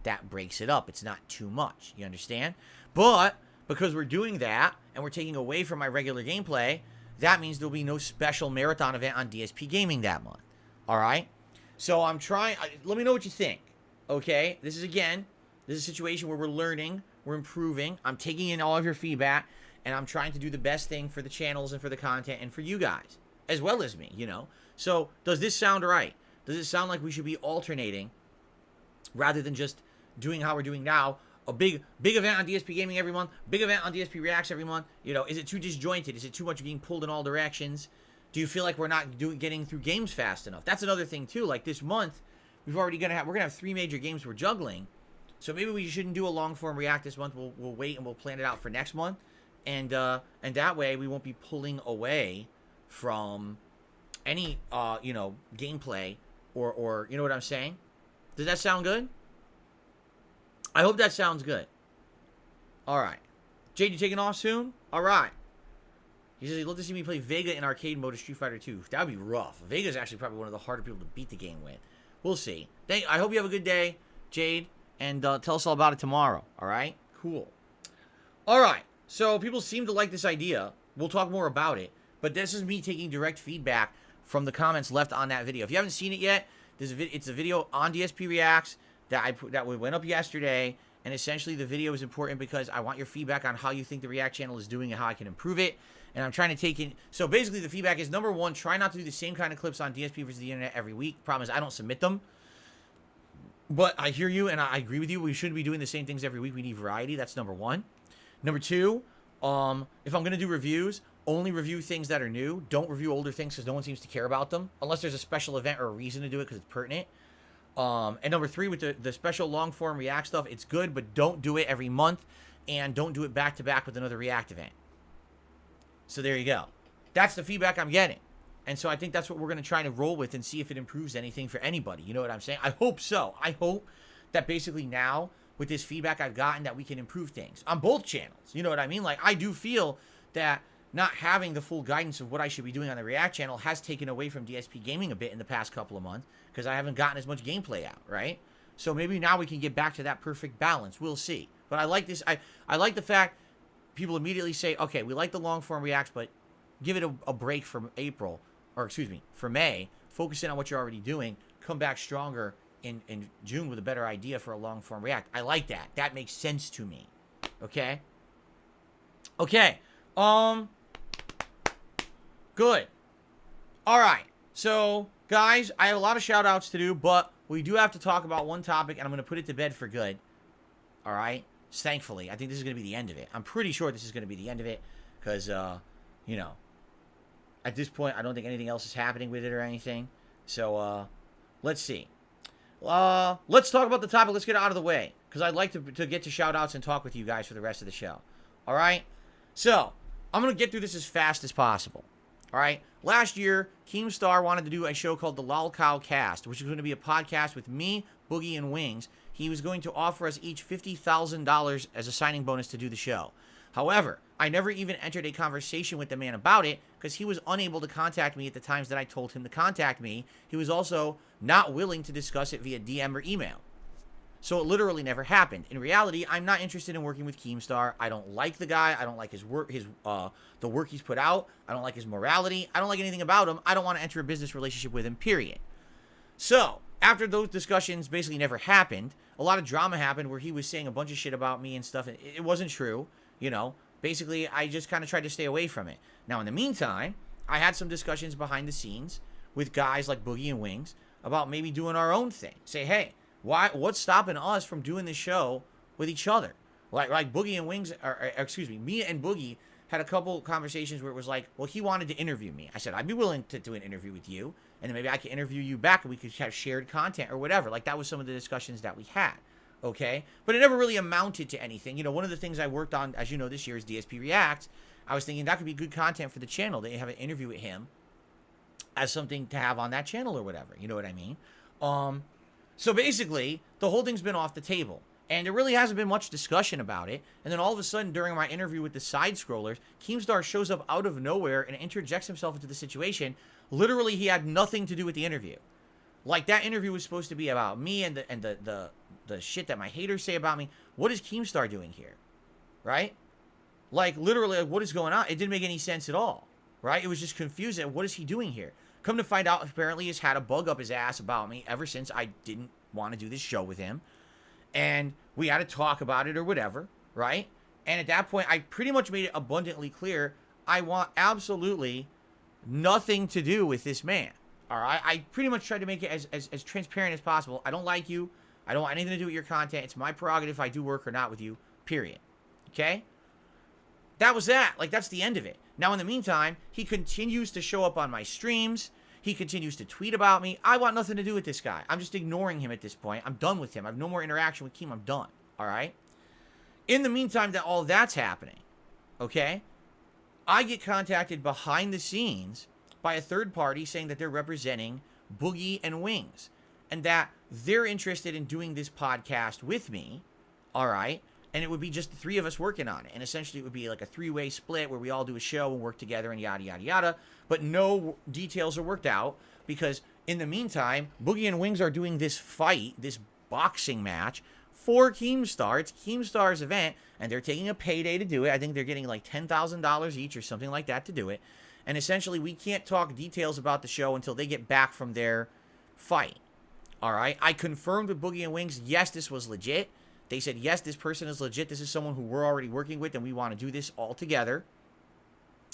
That breaks it up. It's not too much. You understand? But because we're doing that, and we're taking away from my regular gameplay, that means there'll be no special marathon event on DSPGaming that month. All right? So I'm trying. Let me know what you think. Okay? This is a situation where we're learning, we're improving. I'm taking in all of your feedback, and I'm trying to do the best thing for the channels and for the content and for you guys, as well as me, you know? So does this sound right? Does it sound like we should be alternating rather than just doing how we're doing now, a big event on DSP Gaming every month, big event on DSP Reacts every month. You know, is it too disjointed? Is it too much being pulled in all directions? Do you feel like we're not getting through games fast enough? That's another thing too. Like this month, we're gonna have 3 major games we're juggling. So maybe we shouldn't do a long form react this month. We'll wait and we'll plan it out for next month, and that way we won't be pulling away from any you know, gameplay or you know what I'm saying? Does that sound good? I hope that sounds good. All right, Jade, you taking off soon? All right. He says he'd love to see me play Vega in arcade mode of Street Fighter 2. That would be rough. Vega's actually probably one of the harder people to beat the game with. We'll see. I hope you have a good day, Jade, and tell us all about it tomorrow. All right? Cool. All right. So people seem to like this idea. We'll talk more about it. But this is me taking direct feedback from the comments left on that video. If you haven't seen it yet, it's a video on DSP Reacts that went up yesterday. And essentially the video is important because I want your feedback on how you think the React channel is doing and how I can improve it. And I'm trying to take in. So basically the feedback is, number one, try not to do the same kind of clips on DSP versus the internet every week. Problem is I don't submit them. But I hear you and I agree with you. We shouldn't be doing the same things every week. We need variety. That's number one. Number two, if I'm going to do reviews, only review things that are new. Don't review older things because no one seems to care about them. Unless there's a special event or a reason to do it because it's pertinent. And number three, with the special long form React stuff, it's good, but don't do it every month. And don't do it back to back with another React event. So there you go. That's the feedback I'm getting. And so I think that's what we're going to try to roll with and see if it improves anything for anybody. You know what I'm saying? I hope so. I hope that basically now, with this feedback I've gotten, that we can improve things on both channels. You know what I mean? Like, I do feel that not having the full guidance of what I should be doing on the React channel has taken away from DSP Gaming a bit in the past couple of months because I haven't gotten as much gameplay out, right? So maybe now we can get back to that perfect balance. We'll see. But I like this. I like the fact people immediately say, okay, we like the long form Reacts, but give it a break from April, or excuse me, for May. Focus in on what you're already doing. Come back stronger in June with a better idea for a long form React. I like that. That makes sense to me. Okay? Okay. Good. All right. So, guys, I have a lot of shout outs to do, but we do have to talk about one topic, and I'm going to put it to bed for good. All right? Thankfully, I think this is going to be the end of it. I'm pretty sure this is going to be the end of it because, you know, at this point, I don't think anything else is happening with it or anything. So, let's see. Let's talk about the topic. Let's get it out of the way because I'd like to get to shout outs and talk with you guys for the rest of the show. All right? So, I'm going to get through this as fast as possible. All right? Last year, Keemstar wanted to do a show called the Lolcow Cast, which is going to be a podcast with me, Boogie, and Wings. He was going to offer us each $50,000 as a signing bonus to do the show. However, I never even entered a conversation with the man about it because he was unable to contact me at the times that I told him to contact me. He was also not willing to discuss it via DM or email. So it literally never happened. In reality, I'm not interested in working with Keemstar. I don't like the guy. I don't like his work, the work he's put out. I don't like his morality. I don't like anything about him. I don't want to enter a business relationship with him, period. So, after those discussions basically never happened, a lot of drama happened where he was saying a bunch of shit about me and stuff. And it wasn't true, you know. Basically, I just kind of tried to stay away from it. Now, in the meantime, I had some discussions behind the scenes with guys like Boogie and Wings about maybe doing our own thing. Say, hey, what's stopping us from doing this show with each other? Like Boogie and Wings, or excuse me, me and Boogie had a couple conversations where it was like, well, he wanted to interview me. I said, I'd be willing to do an interview with you, and then maybe I could interview you back, and we could have shared content or whatever. Like, that was some of the discussions that we had, okay? But it never really amounted to anything. You know, one of the things I worked on, as you know, this year is DSP Reacts. I was thinking that could be good content for the channel, that you have an interview with him as something to have on that channel or whatever. You know what I mean? So basically, the whole thing's been off the table. And there really hasn't been much discussion about it. And then all of a sudden, during my interview with the side-scrollers, Keemstar shows up out of nowhere and interjects himself into the situation. Literally, he had nothing to do with the interview. Like, that interview was supposed to be about me and the shit that my haters say about me. What is Keemstar doing here? Right? Like, literally, what is going on? It didn't make any sense at all. Right? It was just confusing. What is he doing here? Come to find out, apparently he's had a bug up his ass about me ever since I didn't want to do this show with him. And we had to talk about it or whatever, right? And at that point, I pretty much made it abundantly clear I want absolutely nothing to do with this man. All right? I pretty much tried to make it as transparent as possible. I don't like you. I don't want anything to do with your content. It's my prerogative if I do work or not with you, period. Okay? That was that. Like, that's the end of it. Now, in the meantime, he continues to show up on my streams. He continues to tweet about me. I want nothing to do with this guy. I'm just ignoring him at this point. I'm done with him. I have no more interaction with Keem. I'm done. All right? In the meantime that all that's happening, okay, I get contacted behind the scenes by a third party saying that they're representing Boogie and Wings and that they're interested in doing this podcast with me, all right? And it would be just the three of us working on it. And essentially it would be like a three-way split where we all do a show and work together and yada, yada, yada. But no details are worked out because in the meantime, Boogie and Wings are doing this fight, this boxing match for Keemstar. It's Keemstar's event, and they're taking a payday to do it. I think they're getting like $10,000 each or something like that to do it. And essentially, we can't talk details about the show until they get back from their fight. All right? I confirmed with Boogie and Wings, yes, this was legit. They said, yes, this person is legit. This is someone who we're already working with, and we want to do this all together.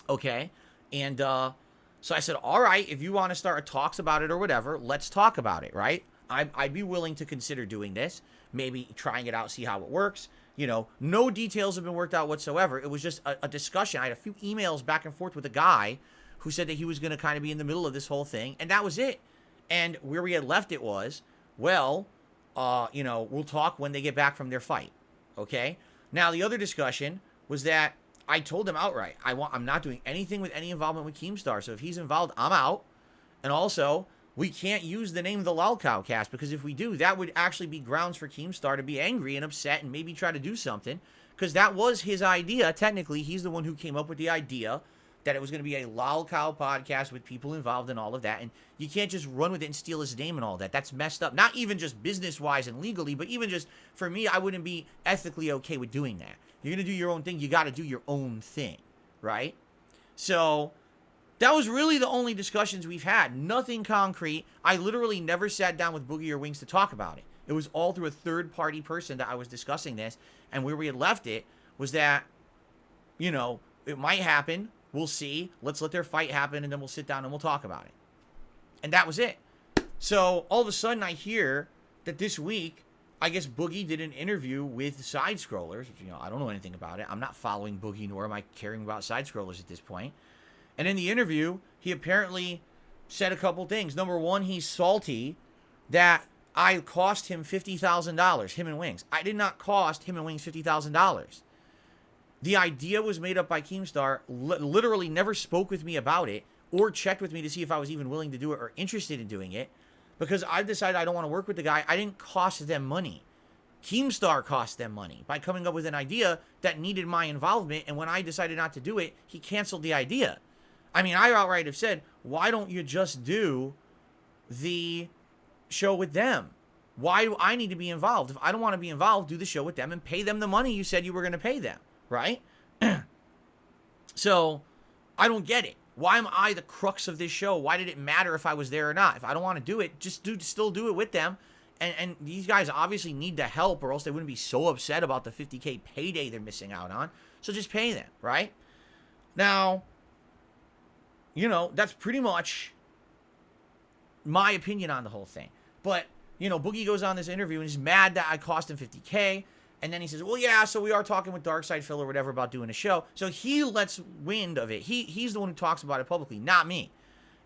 Okay? And so I said, all right, if you want to start talks about it or whatever, let's talk about it, right? I'd be willing to consider doing this. Maybe trying it out, see how it works. You know, no details have been worked out whatsoever. It was just a discussion. I had a few emails back and forth with a guy who said that he was going to kind of be in the middle of this whole thing. And that was it. And where we had left it was, well, you know, we'll talk when they get back from their fight. Okay? Now, the other discussion was that I told him outright, I'm not doing anything with any involvement with Keemstar. So if he's involved, I'm out. And also, we can't use the name of the Lolcow cast because if we do, that would actually be grounds for Keemstar to be angry and upset and maybe try to do something because that was his idea. Technically, he's the one who came up with the idea that it was going to be a Lolcow podcast with people involved and all of that. And you can't just run with it and steal his name and all that. That's messed up. Not even just business-wise and legally, but even just for me, I wouldn't be ethically okay with doing that. You're going to do your own thing. You got to do your own thing, right? So that was really the only discussions we've had. Nothing concrete. I literally never sat down with Boogie or Wings to talk about it. It was all through a third-party person that I was discussing this. And where we had left it was that, you know, it might happen. We'll see. Let's let their fight happen, and then we'll sit down and we'll talk about it. And that was it. So all of a sudden I hear that this week, I guess Boogie did an interview with Side Scrollers. Which, you know, I don't know anything about it. I'm not following Boogie, nor am I caring about Side Scrollers at this point. And in the interview, he apparently said a couple things. Number one, he's salty that I cost him $50,000, him and Wings. I did not cost him and Wings $50,000. The idea was made up by Keemstar, literally never spoke with me about it or checked with me to see if I was even willing to do it or interested in doing it because I've decided I don't want to work with the guy. I didn't cost them money. Keemstar cost them money by coming up with an idea that needed my involvement, and when I decided not to do it, he canceled the idea. I mean, I outright have said, why don't you just do the show with them? Why do I need to be involved? If I don't want to be involved, do the show with them and pay them the money you said you were going to pay them, right? So, I don't get it. Why am I the crux of this show? Why did it matter if I was there or not? If I don't want to do it, just still do it with them. And these guys obviously need the help or else they wouldn't be so upset about the $50K payday they're missing out on. So just pay them, right? Now, you know, that's pretty much my opinion on the whole thing. But, you know, Boogie goes on this interview and he's mad that I cost him $50K. And then he says, well, yeah, so we are talking with Darkside Phil or whatever about doing a show. So he lets wind of it. He's the one who talks about it publicly, not me.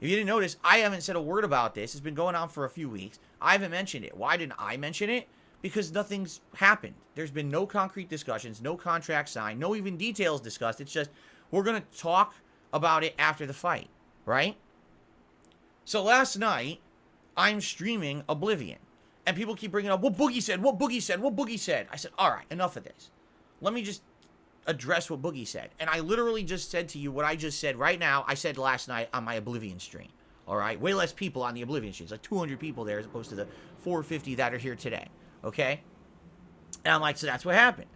If you didn't notice, I haven't said a word about this. It's been going on for a few weeks. I haven't mentioned it. Why didn't I mention it? Because nothing's happened. There's been no concrete discussions, no contract signed, no even details discussed. It's just, we're going to talk about it after the fight, right? So last night, I'm streaming Oblivion. And people keep bringing up, what Boogie said, what Boogie said, what Boogie said. I said, all right, enough of this. Let me just address what Boogie said. And I literally just said to you what I just said right now. I said last night on my Oblivion stream. All right? Way less people on the Oblivion stream. It's like 200 people there as opposed to the 450 that are here today. Okay? And I'm like, so that's what happened.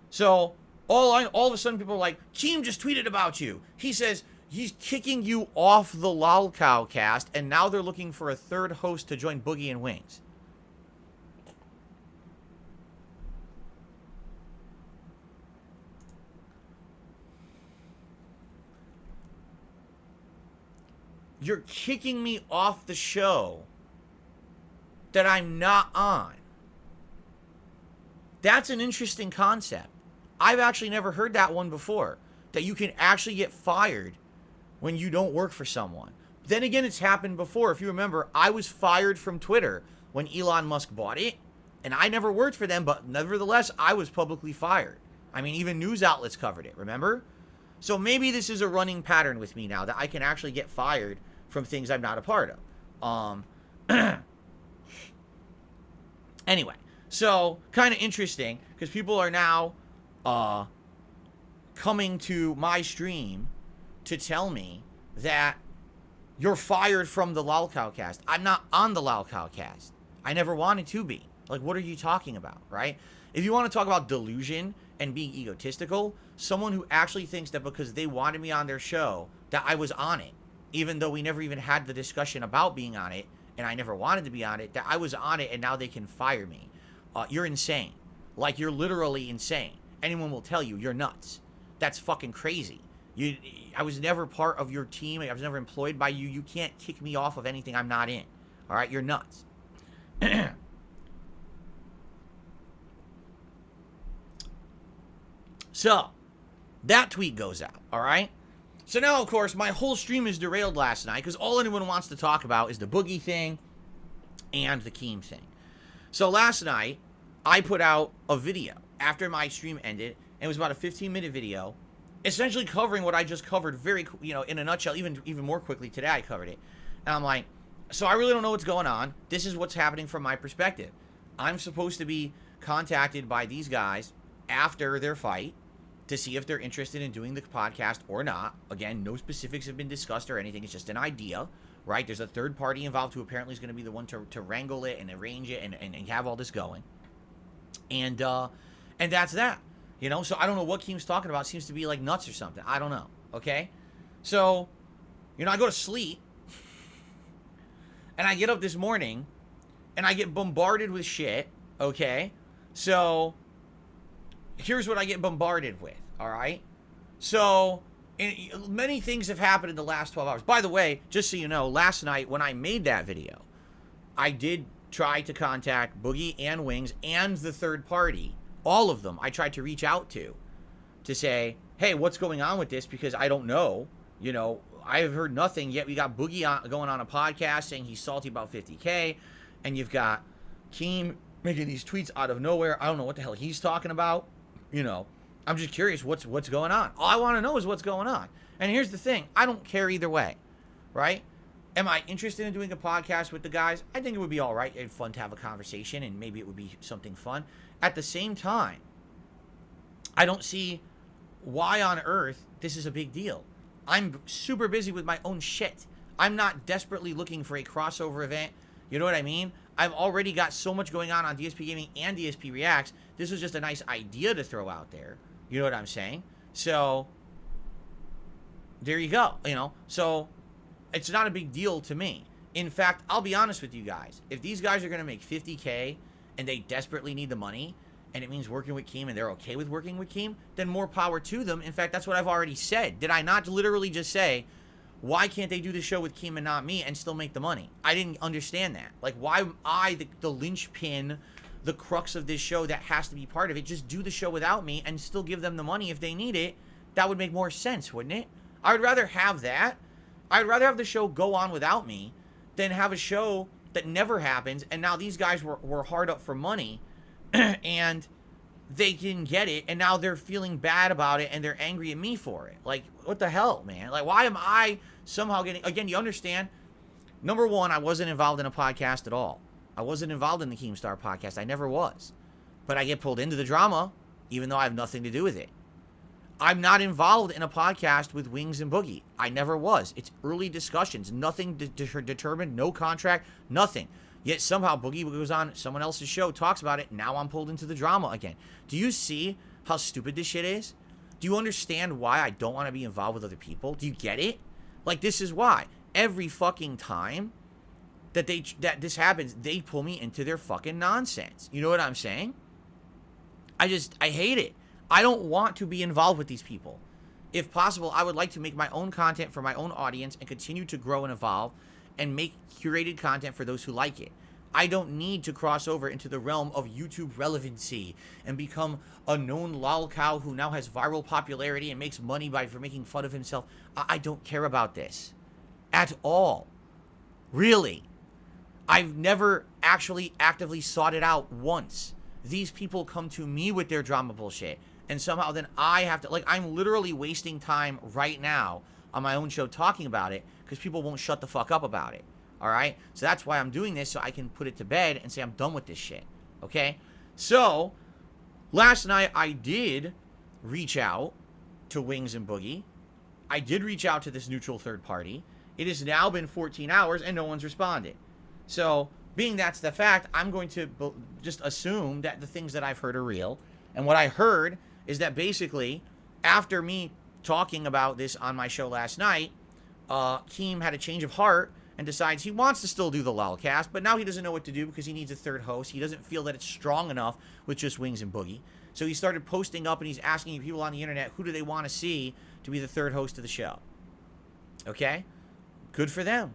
So all of a sudden people are like, Keem just tweeted about you. He says he's kicking you off the Lolcow cast, and now they're looking for a third host to join Boogie and Wings. You're kicking me off the show that I'm not on. That's an interesting concept. I've actually never heard that one before, that you can actually get fired when you don't work for someone. Then again, it's happened before. If you remember, I was fired from Twitter when Elon Musk bought it, and I never worked for them, but nevertheless, I was publicly fired. I mean, even news outlets covered it, remember? So maybe this is a running pattern with me now, that I can actually get fired from things I'm not a part of. Anyway, so kind of interesting, because people are now coming to my stream to tell me that you're fired from the Lolcowcast. I'm not on the Lolcowcast. I never wanted to be. Like, what are you talking about, right? If you want to talk about delusion and being egotistical, someone who actually thinks that because they wanted me on their show, that I was on it, even though we never even had the discussion about being on it, and I never wanted to be on it, that I was on it and now they can fire me. You're insane. Like, you're literally insane. Anyone will tell you you're nuts. That's fucking crazy. I was never part of your team. I was never employed by you. You can't kick me off of anything I'm not in. All right? You're nuts. So, that tweet goes out. All right? So now, of course, my whole stream is derailed last night because all anyone wants to talk about is the Boogie thing and the Keem thing. So last night, I put out a video after my stream ended, and it was about a 15-minute video, essentially covering what I just covered very, in a nutshell, even more quickly. Today I covered it. And I'm like, so I really don't know what's going on. This is what's happening from my perspective. I'm supposed to be contacted by these guys after their fight to see if they're interested in doing the podcast or not. Again, no specifics have been discussed or anything. It's just an idea, right? There's a third party involved who apparently is going to be the one to wrangle it and arrange it and have all this going. And that's that. So I don't know what Keem's talking about. It seems to be like nuts or something. I don't know. Okay? So, I go to sleep. And I get up this morning. And I get bombarded with shit. Okay? So, here's what I get bombarded with. Alright? So, many things have happened in the last 12 hours. By the way, just so you know, last night when I made that video, I did try to contact Boogie and Wings and the third party. All of them I tried to reach out to say, hey, what's going on with this? Because I don't know. I've heard nothing yet. We got Boogie going on a podcast saying he's salty about 50K. And you've got Keem making these tweets out of nowhere. I don't know what the hell he's talking about. I'm just curious what's going on. All I want to know is what's going on. And here's the thing. I don't care either way. Right? Am I interested in doing a podcast with the guys? I think it would be all right and fun to have a conversation, and maybe it would be something fun. At the same time, I don't see why on earth this is a big deal. I'm super busy with my own shit. I'm not desperately looking for a crossover event. You know what I mean? I've already got so much going on DSP Gaming and DSP Reacts. This was just a nice idea to throw out there. You know what I'm saying? So, there you go. So it's not a big deal to me. In fact, I'll be honest with you guys. If these guys are going to make 50K and they desperately need the money, and it means working with Keem and they're okay with working with Keem, then more power to them. In fact, that's what I've already said. Did I not literally just say, why can't they do the show with Keem and not me and still make the money? I didn't understand that. Like, why am I the linchpin, the crux of this show that has to be part of it? Just do the show without me and still give them the money if they need it. That would make more sense, wouldn't it? I would rather have that. I'd rather have the show go on without me than have a show that never happens, and now these guys were hard up for money, and they didn't get it, and now they're feeling bad about it, and they're angry at me for it. Like, what the hell, man? Like, why am I somehow getting... Again, you understand? Number one, I wasn't involved in a podcast at all. I wasn't involved in the Keemstar podcast. I never was. But I get pulled into the drama, even though I have nothing to do with it. I'm not involved in a podcast with Wings and Boogie. I never was. It's early discussions. Nothing determined. No contract. Nothing. Yet somehow Boogie goes on someone else's show, talks about it. Now I'm pulled into the drama again. Do you see how stupid this shit is? Do you understand why I don't want to be involved with other people? Do you get it? Like, this is why. Every fucking time that this happens, they pull me into their fucking nonsense. You know what I'm saying? I hate it. I don't want to be involved with these people. If possible, I would like to make my own content for my own audience and continue to grow and evolve and make curated content for those who like it. I don't need to cross over into the realm of YouTube relevancy and become a known lolcow who now has viral popularity and makes money for making fun of himself. I don't care about this at all. Really. I've never actually actively sought it out once. These people come to me with their drama bullshit, and somehow then I have to, like, I'm literally wasting time right now on my own show talking about it because people won't shut the fuck up about it. All right? So that's why I'm doing this, so I can put it to bed and say I'm done with this shit. Okay? So, last night I did reach out to Wings and Boogie. I did reach out to this neutral third party. It has now been 14 hours and no one's responded. So, being that's the fact, I'm going to just assume that the things that I've heard are real. And what I heard is that basically, after me talking about this on my show last night, Keem had a change of heart and decides he wants to still do the LOLcast, but now he doesn't know what to do because he needs a third host. He doesn't feel that it's strong enough with just Wings and Boogie. So he started posting up and he's asking people on the internet, who do they want to see to be the third host of the show? Okay? Good for them.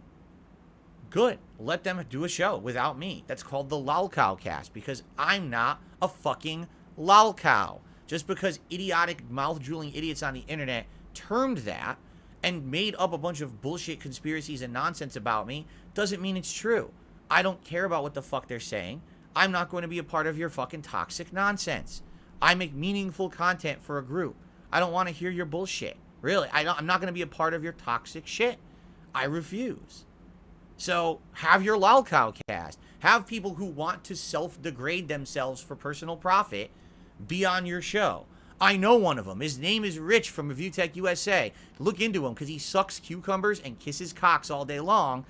Good. Let them do a show without me. That's called the LOLcowcast because I'm not a fucking lolcow. Just because idiotic, mouth-drooling idiots on the internet termed that and made up a bunch of bullshit conspiracies and nonsense about me doesn't mean it's true. I don't care about what the fuck they're saying. I'm not going to be a part of your fucking toxic nonsense. I make meaningful content for a group. I don't want to hear your bullshit. Really, I'm not going to be a part of your toxic shit. I refuse. So, have your LOLcowcast. Have people who want to self-degrade themselves for personal profit be on your show. I know one of them. His name is Rich from Review Tech USA. Look into him because he sucks cucumbers and kisses cocks all day long.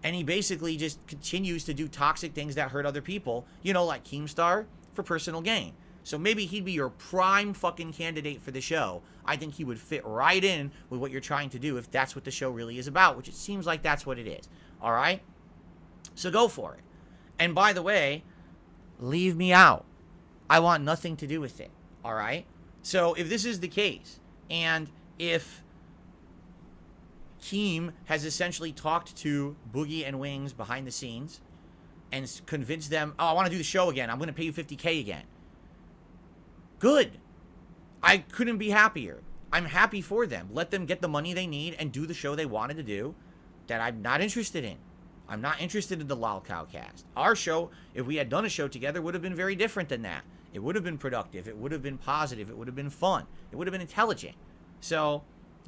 And he basically just continues to do toxic things that hurt other people. You know, like Keemstar for personal gain. So maybe he'd be your prime fucking candidate for the show. I think he would fit right in with what you're trying to do if that's what the show really is about, which it seems like that's what it is. All right? So go for it. And by the way, leave me out. I want nothing to do with it. All right? So if this is the case, and if Keem has essentially talked to Boogie and Wings behind the scenes and convinced them, oh, I want to do the show again. I'm going to pay you $50K again. Good. I couldn't be happier. I'm happy for them. Let them get the money they need and do the show they wanted to do that I'm not interested in. I'm not interested in the LOLcowcast. Our show, if we had done a show together, would have been very different than that. It would have been productive. It would have been positive. It would have been fun. It would have been intelligent. So,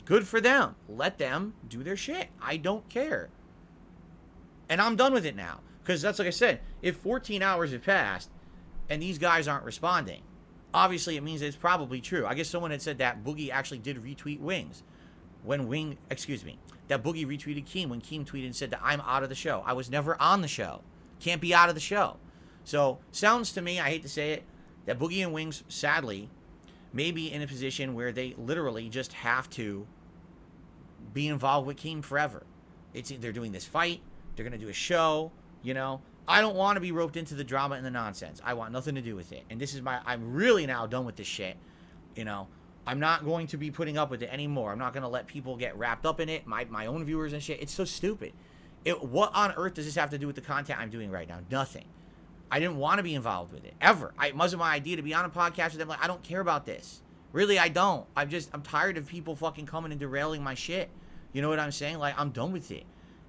good for them. Let them do their shit. I don't care. And I'm done with it now. Because that's like I said, if 14 hours have passed and these guys aren't responding, obviously it means it's probably true. I guess someone had said that Boogie actually did retweet Wings. That Boogie retweeted Keem when Keem tweeted and said that I'm out of the show. I was never on the show. Can't be out of the show. So, sounds to me, I hate to say it, that Boogie and Wings, sadly, may be in a position where they literally just have to be involved with Keem forever. They're doing this fight. They're going to do a show, you know. I don't want to be roped into the drama and the nonsense. I want nothing to do with it. And this is I'm really now done with this shit, you know. I'm not going to be putting up with it anymore. I'm not going to let people get wrapped up in it, my own viewers and shit. It's so stupid. What on earth does this have to do with the content I'm doing right now? Nothing. I didn't want to be involved with it, ever. It wasn't my idea to be on a podcast with them. Like, I don't care about this. Really, I don't. I'm tired of people fucking coming and derailing my shit. You know what I'm saying? Like, I'm done with it.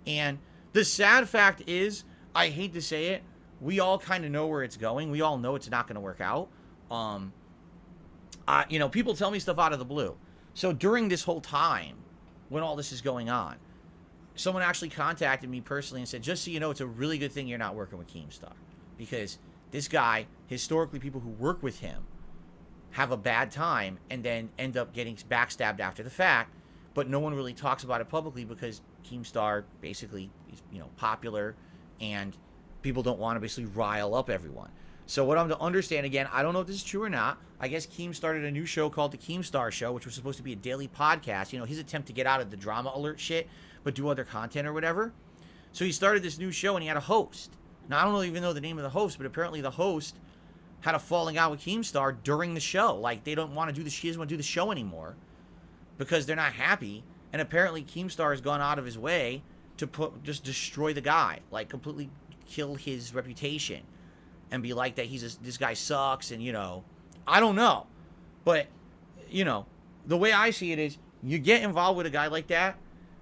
And the sad fact is, I hate to say it, we all kind of know where it's going. We all know it's not going to work out. You know, people tell me stuff out of the blue. So during this whole time, when all this is going on, someone actually contacted me personally and said, just so you know, it's a really good thing you're not working with Keemstar. Because this guy, historically, people who work with him have a bad time and then end up getting backstabbed after the fact. But no one really talks about it publicly because Keemstar basically is, you know, popular and people don't want to basically rile up everyone. So what I'm to understand, again, I don't know if this is true or not. I guess Keem started a new show called The Keemstar Show, which was supposed to be a daily podcast. You know, his attempt to get out of the drama alert shit, but do other content or whatever. So he started this new show and he had a host. Now, I don't even know the name of the host, but apparently the host had a falling out with Keemstar during the show. Like, they don't want to do the, she doesn't want to do the show anymore because they're not happy. And apparently Keemstar has gone out of his way to just destroy the guy. Like, completely kill his reputation and be like that this guy sucks and, I don't know. But, the way I see it is you get involved with a guy like that,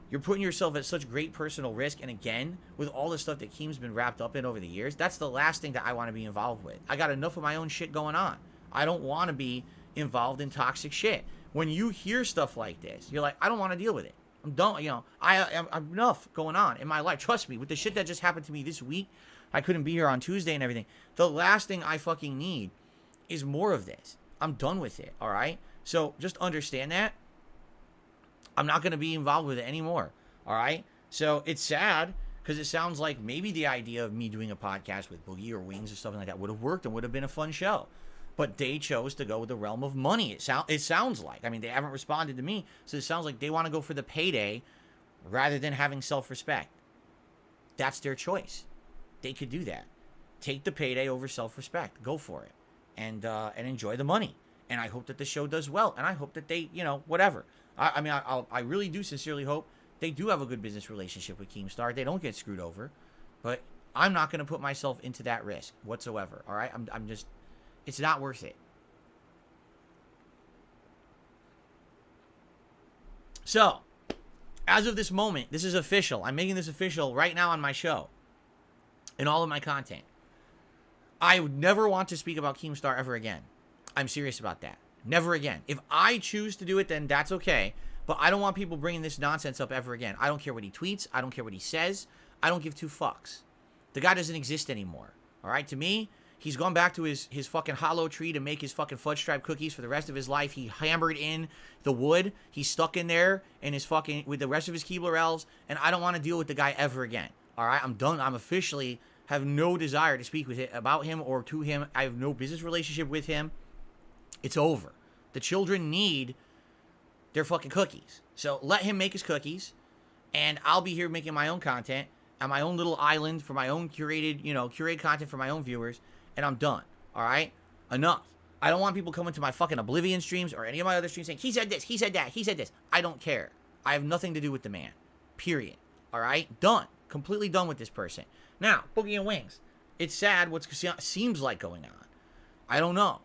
you're putting yourself at such great personal risk. And again, with all the stuff that Keem's been wrapped up in over the years, that's the last thing that I want to be involved with. I got enough of my own shit going on. I don't want to be involved in toxic shit. When you hear stuff like this, you're like, I don't want to deal with it. I'm done. I'm enough going on in my life. Trust me, with the shit that just happened to me this week, I couldn't be here on Tuesday and everything. The last thing I fucking need is more of this. I'm done with it, all right? So just understand that. I'm not going to be involved with it anymore, all right? So it's sad because it sounds like maybe the idea of me doing a podcast with Boogie or Wings or something like that would have worked and would have been a fun show. But they chose to go with the realm of money. It sounds like. I mean, they haven't responded to me, so it sounds like they want to go for the payday rather than having self-respect. That's their choice. They could do that. Take the payday over self-respect. Go for it. And enjoy the money. And I hope that the show does well. And I hope that they, whatever. I really do sincerely hope they do have a good business relationship with Keemstar. They don't get screwed over. But I'm not going to put myself into that risk whatsoever. All right? I'm just, it's not worth it. So, as of this moment, this is official. I'm making this official right now on my show. In all of my content. I would never want to speak about Keemstar ever again. I'm serious about that. Never again. If I choose to do it, then that's okay. But I don't want people bringing this nonsense up ever again. I don't care what he tweets. I don't care what he says. I don't give two fucks. The guy doesn't exist anymore. All right? To me, he's gone back to his fucking hollow tree to make his fucking fudge stripe cookies for the rest of his life. He hammered in the wood. He's stuck in there and his fucking with the rest of his Keebler elves. And I don't want to deal with the guy ever again. All right? I'm done. I'm officially have no desire to speak with it about him or to him. I have no business relationship with him. It's over. The children need their fucking cookies. So let him make his cookies, and I'll be here making my own content on my own little island for my own curated content for my own viewers, and I'm done. All right? Enough. I don't want people coming to my fucking Oblivion streams or any of my other streams saying, he said this, he said that, he said this. I don't care. I have nothing to do with the man. Period. All right? Done. Completely done with this person. Now, Boogie and Wings. It's sad what seems like going on. I don't know.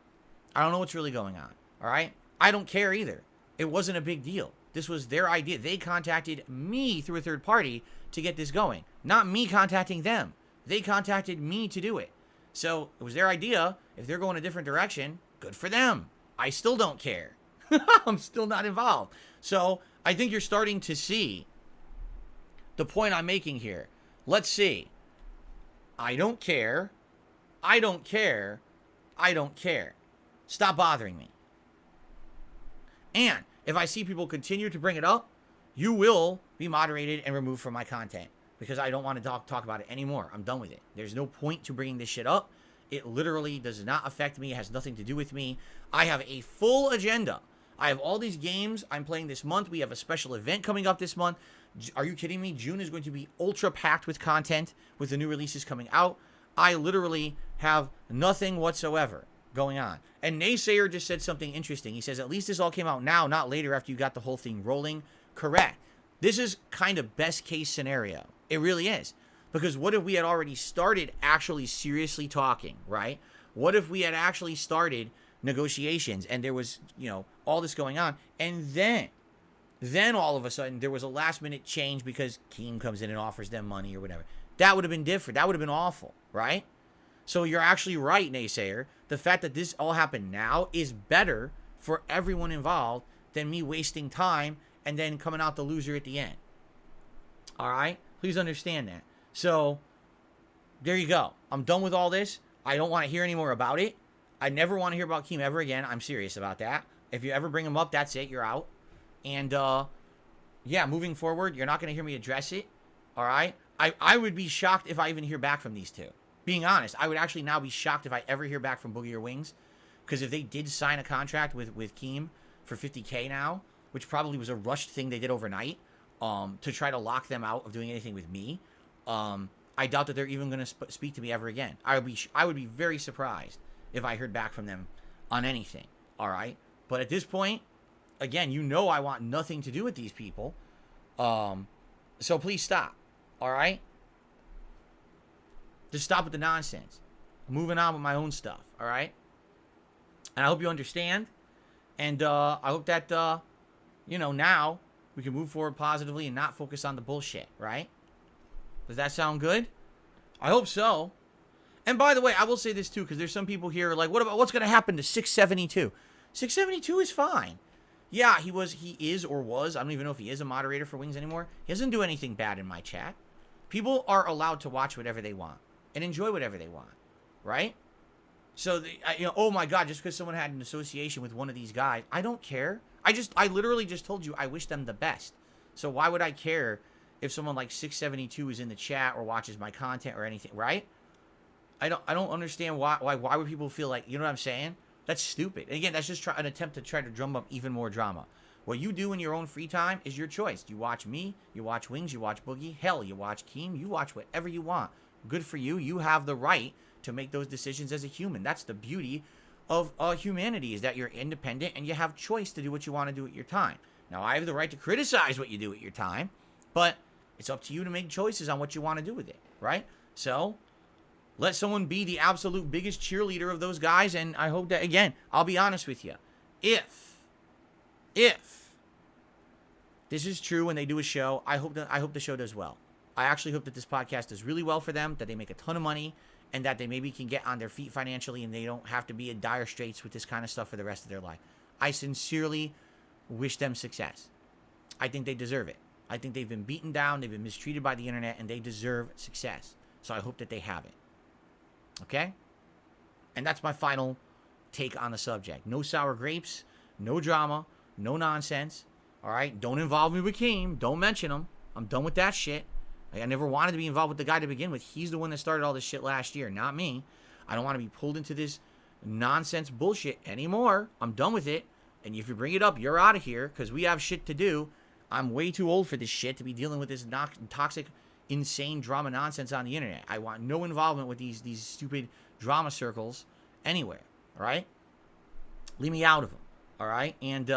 I don't know what's really going on. All right? I don't care either. It wasn't a big deal. This was their idea. They contacted me through a third party to get this going. Not me contacting them. They contacted me to do it. So it was their idea. If they're going a different direction, good for them. I still don't care. I'm still not involved. So I think you're starting to see the point I'm making here. Let's see. I don't care. I don't care. I don't care. Stop bothering me. And if I see people continue to bring it up, you will be moderated and removed from my content because I don't want to talk about it anymore. I'm done with it. There's no point to bringing this shit up. It literally does not affect me. It has nothing to do with me. I have a full agenda. I have all these games I'm playing this month. We have a special event coming up this month. Are you kidding me? June is going to be ultra packed with content with the new releases coming out. I literally have nothing whatsoever going on. And Naysayer just said something interesting. He says, at least this all came out now, not later after you got the whole thing rolling. Correct. This is kind of best case scenario. It really is. Because what if we had already started actually seriously talking, right? What if we had actually started negotiations and there was, all this going on, and then all of a sudden there was a last minute change because Keem comes in and offers them money or whatever. That would have been different. That would have been awful, right? So you're actually right, Naysayer. The fact that this all happened now is better for everyone involved than me wasting time and then coming out the loser at the end. All right? Please understand that. So there you go. I'm done with all this. I don't want to hear any more about it. I never want to hear about Keem ever again. I'm serious about that. If you ever bring him up, that's it. You're out. And, yeah, moving forward, you're not going to hear me address it. All right? I would be shocked if I even hear back from these two. Being honest, I would actually now be shocked if I ever hear back from Boogie or Wings. Because if they did sign a contract with Keem for $50K now, which probably was a rushed thing they did overnight, to try to lock them out of doing anything with me, I doubt that they're even going to speak to me ever again. I would be very surprised if I heard back from them on anything. All right? But at this point, again, I want nothing to do with these people. So please stop. All right? Just stop with the nonsense. I'm moving on with my own stuff, all right? And I hope you understand. And I hope that, now we can move forward positively and not focus on the bullshit, right? Does that sound good? I hope so. And by the way, I will say this too, because there's some people here like, what's going to happen to 672? 672 is fine. Yeah, he is or was, I don't even know if he is a moderator for Wings anymore. He doesn't do anything bad in my chat. People are allowed to watch whatever they want and enjoy whatever they want, right? So, oh my God, just because someone had an association with one of these guys, I don't care. I literally just told you I wish them the best. So why would I care if someone like 672 is in the chat or watches my content or anything, right? I don't understand why would people feel like, you know what I'm saying? That's stupid. And again, that's just an attempt to try to drum up even more drama. What you do in your own free time is your choice. You watch me, you watch Wings, you watch Boogie, hell, you watch Keem, you watch whatever you want. Good for you. You have the right to make those decisions as a human. That's the beauty of humanity, is that you're independent and you have choice to do what you want to do with your time. Now, I have the right to criticize what you do with your time, but it's up to you to make choices on what you want to do with it, right? So, let someone be the absolute biggest cheerleader of those guys, and I hope that, again, I'll be honest with you. If this is true when they do a show, I hope the show does well. I actually hope that this podcast does really well for them, that they make a ton of money, and that they maybe can get on their feet financially and they don't have to be in dire straits with this kind of stuff for the rest of their life. I sincerely wish them success. I think they deserve it. I think they've been beaten down, they've been mistreated by the internet, and they deserve success. So I hope that they have it. Okay? And that's my final take on the subject. No sour grapes, no drama, no nonsense. All right? Don't involve me with Keem. Don't mention him. I'm done with that shit. I never wanted to be involved with the guy to begin with. He's the one that started all this shit last year, not me. I don't want to be pulled into this nonsense bullshit anymore. I'm done with it. And if you bring it up, you're out of here, because we have shit to do. I'm way too old for this shit to be dealing with this toxic, insane drama nonsense on the internet. I want no involvement with these stupid drama circles anywhere. All right? Leave me out of them. All right? And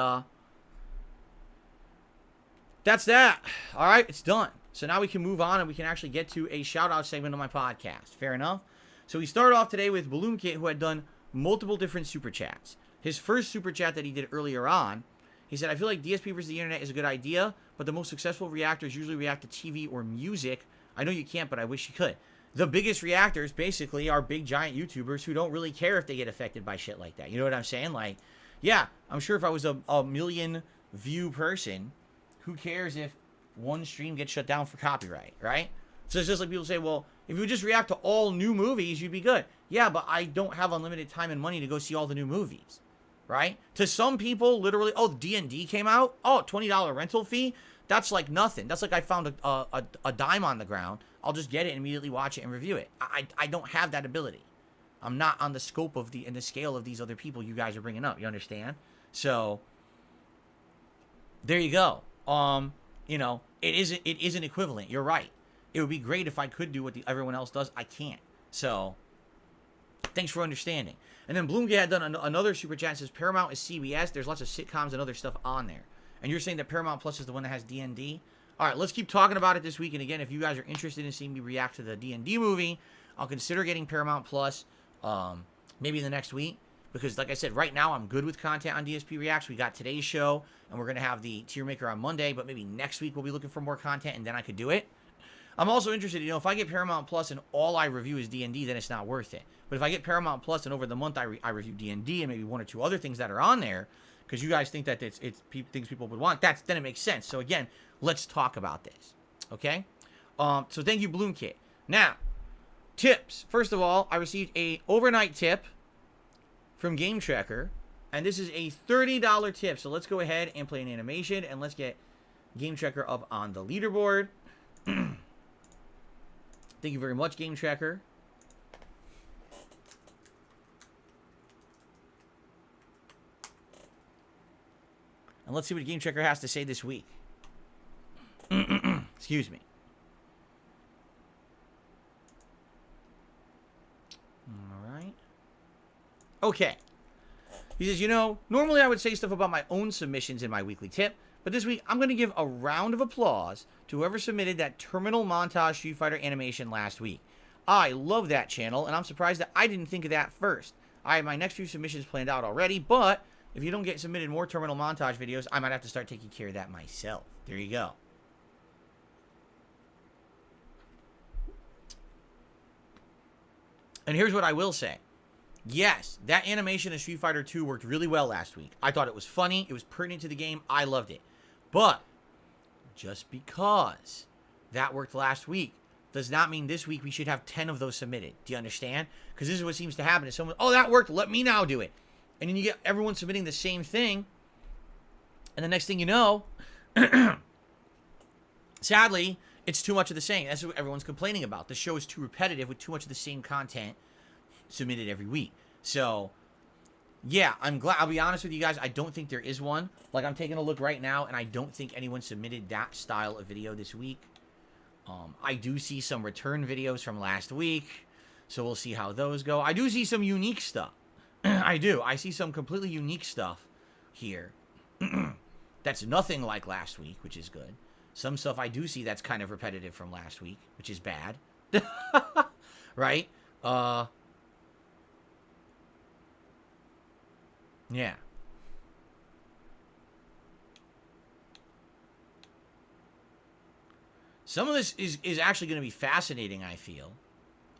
that's that. All right? It's done. So now we can move on and we can actually get to a shout-out segment of my podcast. Fair enough? So we started off today with Balloon Kit, who had done multiple different super chats. His first super chat that he did earlier on, he said, I feel like DSP versus the internet is a good idea, but the most successful reactors usually react to TV or music. I know you can't, but I wish you could. The biggest reactors basically are big giant YouTubers who don't really care if they get affected by shit like that. You know what I'm saying? Like, yeah, I'm sure if I was a million view person, who cares if one stream gets shut down for copyright, right? So it's just like people say, well, if you would just react to all new movies, you'd be good. Yeah, but I don't have unlimited time and money to go see all the new movies, right? To some people, literally, oh, D&D came out? Oh, $20 rental fee? That's like nothing. That's like I found a dime on the ground. I'll just get it and immediately watch it and review it. I don't have that ability. I'm not on the scope of and the scale of these other people you guys are bringing up. You understand? So, there you go. It isn't equivalent. You're right. It would be great if I could do what everyone else does. I can't. So, thanks for understanding. And then Bloomgate had done another super chat. Says Paramount is CBS. There's lots of sitcoms and other stuff on there. And you're saying that Paramount Plus is the one that has D&D? All right, let's keep talking about it this week. And again, if you guys are interested in seeing me react to the D&D movie, I'll consider getting Paramount Plus maybe the next week. Because like I said, right now I'm good with content on DSP Reacts. We got today's show, and we're going to have the tier maker on Monday. But maybe next week we'll be looking for more content, and then I could do it. I'm also interested, if I get Paramount Plus and all I review is D&D, then it's not worth it. But if I get Paramount Plus and over the month I review D&D and maybe one or two other things that are on there, because you guys think that it's things people would want, then it makes sense. So again, let's talk about this, okay? So thank you, Bloom Kit. Now, tips. First of all, I received a overnight tip from Game Tracker, and this is a $30 tip. So let's go ahead and play an animation, and let's get Game Tracker up on the leaderboard. Thank you very much, Game Tracker. And let's see what Game Tracker has to say this week. Excuse me. All right. Okay. He says, normally I would say stuff about my own submissions in my weekly tip, but this week I'm going to give a round of applause to whoever submitted that terminal montage Street Fighter animation last week. I love that channel, and I'm surprised that I didn't think of that first. I have my next few submissions planned out already, but if you don't get submitted more terminal montage videos, I might have to start taking care of that myself. There you go. And here's what I will say. Yes, that animation in Street Fighter 2 worked really well last week. I thought it was funny. It was pertinent to the game. I loved it. But just because that worked last week does not mean this week we should have 10 of those submitted. Do you understand? Because this is what seems to happen. Is someone, oh, that worked. Let me now do it. And then you get everyone submitting the same thing. And the next thing you know, sadly, it's too much of the same. That's what everyone's complaining about. The show is too repetitive with too much of the same content submitted every week. So, yeah, I'm glad. I'll be honest with you guys. I don't think there is one. Like, I'm taking a look right now, and I don't think anyone submitted that style of video this week. I do see some return videos from last week, so we'll see how those go. I do see some unique stuff. I do. I see some completely unique stuff here. That's nothing like last week, which is good. Some stuff I do see that's kind of repetitive from last week, which is bad. Right? Yeah. Some of this is actually going to be fascinating, I feel.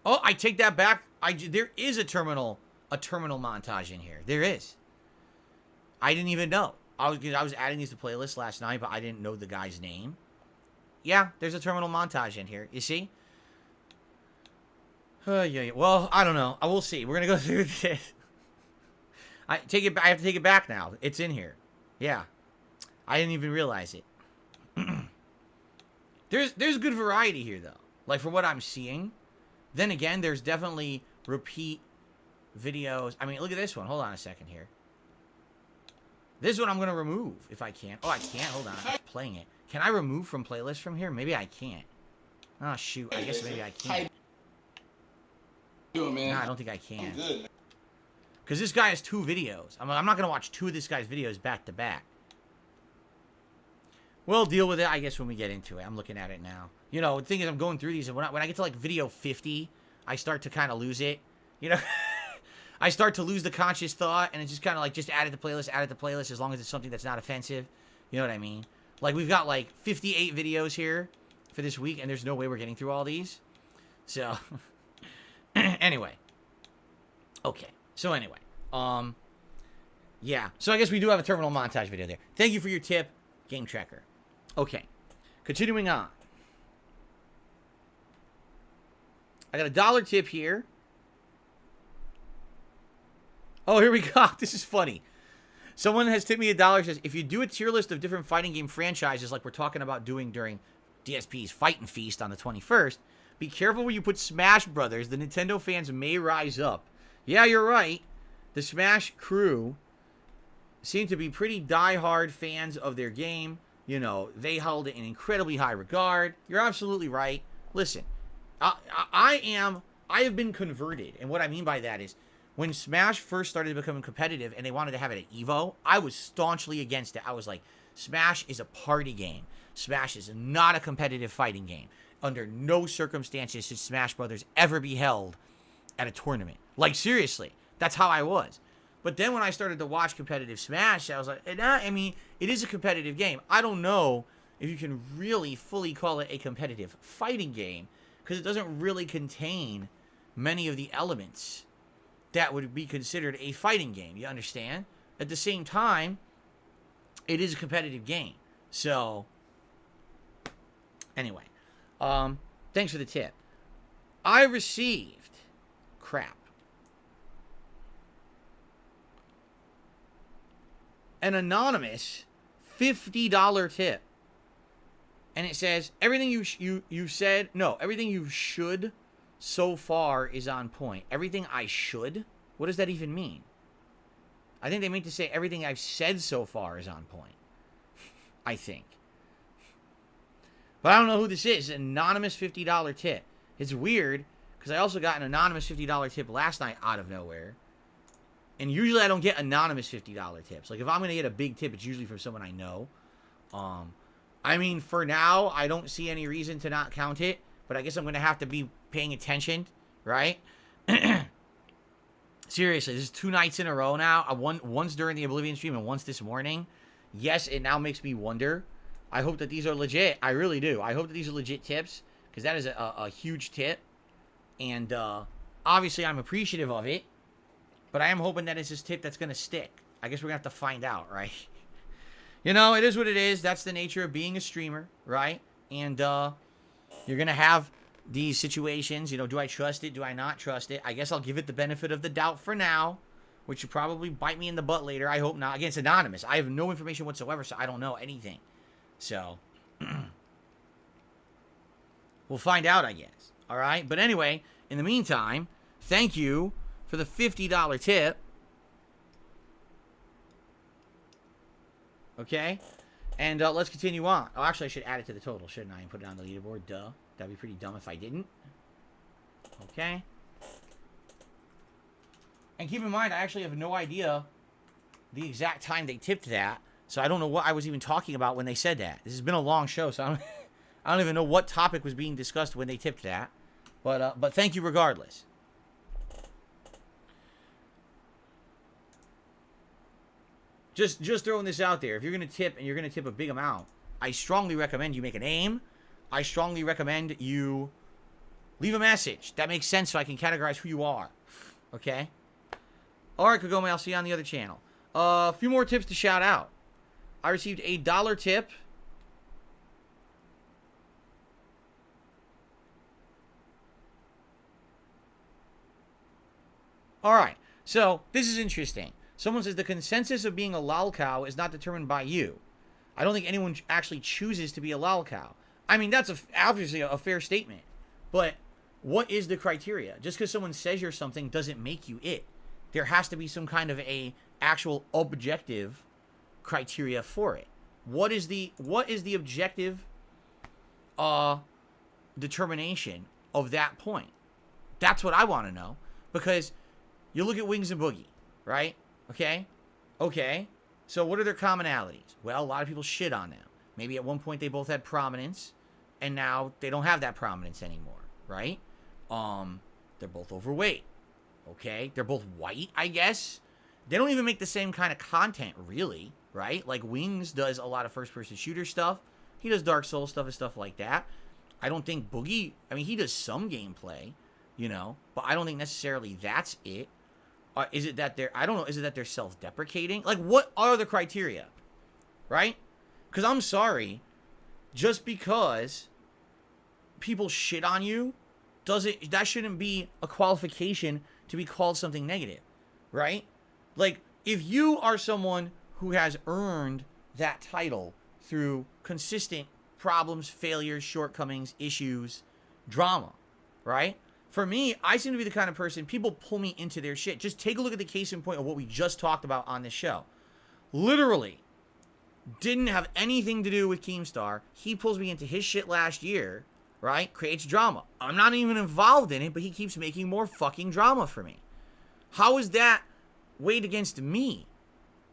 Oh, I take that back. There is a terminal montage in here. There is. I didn't even know. I was adding these to playlists last night, but I didn't know the guy's name. Yeah, there's a terminal montage in here. You see? Yeah. Well, I don't know. I will see. We're gonna go through this. I have to take it back now. It's in here. Yeah. I didn't even realize it. There's good variety here, though. Like, from what I'm seeing. Then again, there's definitely repeat videos. I mean, look at this one. Hold on a second here. This one I'm going to remove if I can. Oh, I can't. Hold on. I'm playing it. Can I remove from playlists from here? Maybe I can't. Oh, shoot. I guess maybe I can't. Doing, man? Nah, I don't think I can. I'm good. Because this guy has 2 videos. I'm not going to watch 2 of this guy's videos back to back. We'll deal with it, I guess, when we get into it. I'm looking at it now. You know, the thing is, I'm going through these, and when I get to, like, video 50, I start to kind of lose it. You know? I start to lose the conscious thought, and it's just kind of like, just add it to playlist, as long as it's something that's not offensive. You know what I mean? Like, we've got, like, 58 videos here for this week, and there's no way we're getting through all these. So, anyway. Okay. So, anyway. Yeah. So, I guess we do have a terminal montage video there. Thank you for your tip, Game Tracker. Okay. Continuing on. I got a $1 tip here. Oh, here we go. This is funny. Someone has tipped me $1. Says, if you do a tier list of different fighting game franchises like we're talking about doing during DSP's Fightin' Feast on the 21st, be careful where you put Smash Brothers. The Nintendo fans may rise up. Yeah, you're right. The Smash crew seem to be pretty die-hard fans of their game. You know, they held it in incredibly high regard. You're absolutely right. Listen, I have been converted. And what I mean by that is, when Smash first started becoming competitive and they wanted to have it at EVO, I was staunchly against it. I was like, Smash is a party game. Smash is not a competitive fighting game. Under no circumstances should Smash Brothers ever be held at a tournament. Like, seriously, that's how I was. But then when I started to watch competitive Smash, I was like, I mean, it is a competitive game. I don't know if you can really fully call it a competitive fighting game, because it doesn't really contain many of the elements that would be considered a fighting game. You understand? At the same time, it is a competitive game. So, anyway, thanks for the tip. I received an anonymous $50 tip. And it says, everything you said, no, everything you should so far is on point. Everything I should? What does that even mean? I think they meant to say everything I've said so far is on point. I think. But I don't know who this is. An anonymous $50 tip. It's weird, because I also got an anonymous $50 tip last night out of nowhere. And usually I don't get anonymous $50 tips. Like, if I'm going to get a big tip, it's usually from someone I know. I mean, for now, I don't see any reason to not count it. But but I guess I'm going to have to be paying attention, right? Seriously, this is 2 nights in a row now. Once during the Oblivion stream and once this morning. Yes, it now makes me wonder. I hope that these are legit. I really do. I hope that these are legit tips, because that is a huge tip. And obviously, I'm appreciative of it. But I am hoping that it's this tip that's going to stick. I guess we're going to have to find out, right? You know, it is what it is. That's the nature of being a streamer, right? And you're going to have these situations. You know, do I trust it? Do I not trust it? I guess I'll give it the benefit of the doubt for now, which will probably bite me in the butt later. I hope not. Again, it's anonymous. I have no information whatsoever, so I don't know anything. So, we'll find out, I guess. All right? But anyway, in the meantime, thank you for the $50 tip. Okay? And let's continue on. Oh, actually, I should add it to the total, shouldn't I? And put it on the leaderboard. Duh. That'd be pretty dumb if I didn't. Okay. And keep in mind, I actually have no idea the exact time they tipped that. So I don't know what I was even talking about when they said that. This has been a long show, so I don't even know what topic was being discussed when they tipped that. But thank you regardless. Just throwing this out there. If you're going to tip and you're going to tip a big amount, I strongly recommend you make a name. I strongly recommend you leave a message. That makes sense so I can categorize who you are. Okay? Alright, Kagome, I'll see you on the other channel. A few more tips to shout out. I received a $1 tip. Alright, so this is interesting. Someone says the consensus of being a lolcow is not determined by you. I don't think anyone actually chooses to be a lolcow. I mean, that's obviously a fair statement. But what is the criteria? Just because someone says you're something doesn't make you it. There has to be some kind of a actual objective criteria for it. What is the objective determination of that point? That's what I want to know. Because you look at Wings and Boogie, right? Okay? So what are their commonalities? Well, a lot of people shit on them. Maybe at one point they both had prominence, and now they don't have that prominence anymore, right? They're both overweight. Okay? They're both white, I guess. They don't even make the same kind of content, really, right? Like, Wings does a lot of first-person shooter stuff. He does Dark Souls stuff and stuff like that. I don't think Boogie... I mean, he does some gameplay, you know, but I don't think necessarily that's it. Is it that they're... I don't know. Is it that they're self-deprecating? Like, what are the criteria? Right? Because I'm sorry. Just because people shit on you, that shouldn't be a qualification to be called something negative. Right? Like, if you are someone who has earned that title through consistent problems, failures, shortcomings, issues, drama, right? For me, I seem to be the kind of person, people pull me into their shit. Just take a look at the case in point of what we just talked about on this show. Literally, didn't have anything to do with Keemstar. He pulls me into his shit last year, right? Creates drama. I'm not even involved in it, but he keeps making more fucking drama for me. How is that weighed against me,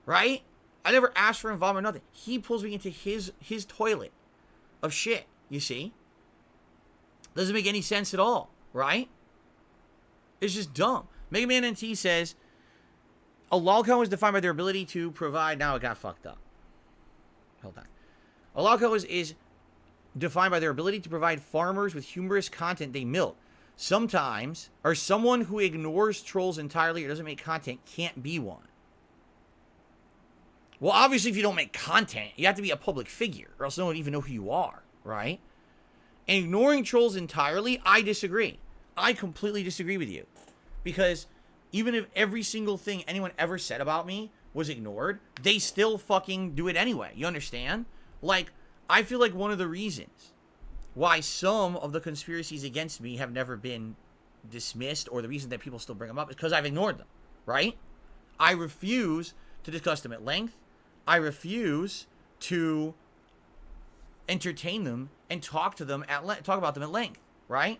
right? I never asked for involvement or nothing. He pulls me into his toilet of shit, you see? Doesn't make any sense at all, right? It's just dumb. Mega Man NT says, a lolcow is defined by their ability to provide... Now it got fucked up. Hold on. A lolcow is defined by their ability to provide farmers with humorous content they milk. Sometimes, or someone who ignores trolls entirely or doesn't make content can't be one. Well, obviously, if you don't make content, you have to be a public figure, or else no one would even know who you are, right? And ignoring trolls entirely, I disagree. I completely disagree with you. Because even if every single thing anyone ever said about me was ignored, they still fucking do it anyway. You understand? Like, I feel like one of the reasons why some of the conspiracies against me have never been dismissed, or the reason that people still bring them up, is because I've ignored them, right? I refuse to discuss them at length. I refuse to entertain them and talk about them at length, right?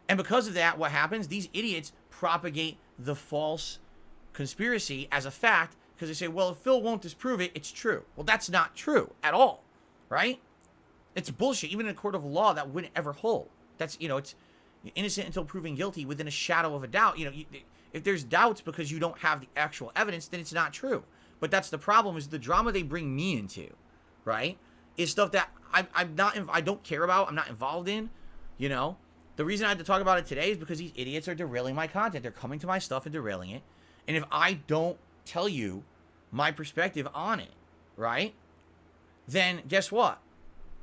And because of that, what happens? These idiots propagate the false conspiracy as a fact, because they say, well, if Phil won't disprove it, it's true. Well, that's not true at all, right? It's bullshit. Even in a court of law, that wouldn't ever hold, That's, it's innocent until proven guilty within a shadow of a doubt. If there's doubts because you don't have the actual evidence, then it's not true. But that's the problem, is the drama they bring me into, right? Is stuff that I don't care about, I'm not involved in, The reason I had to talk about it today is because these idiots are derailing my content. They're coming to my stuff and derailing it. And if I don't tell you my perspective on it, right, then guess what?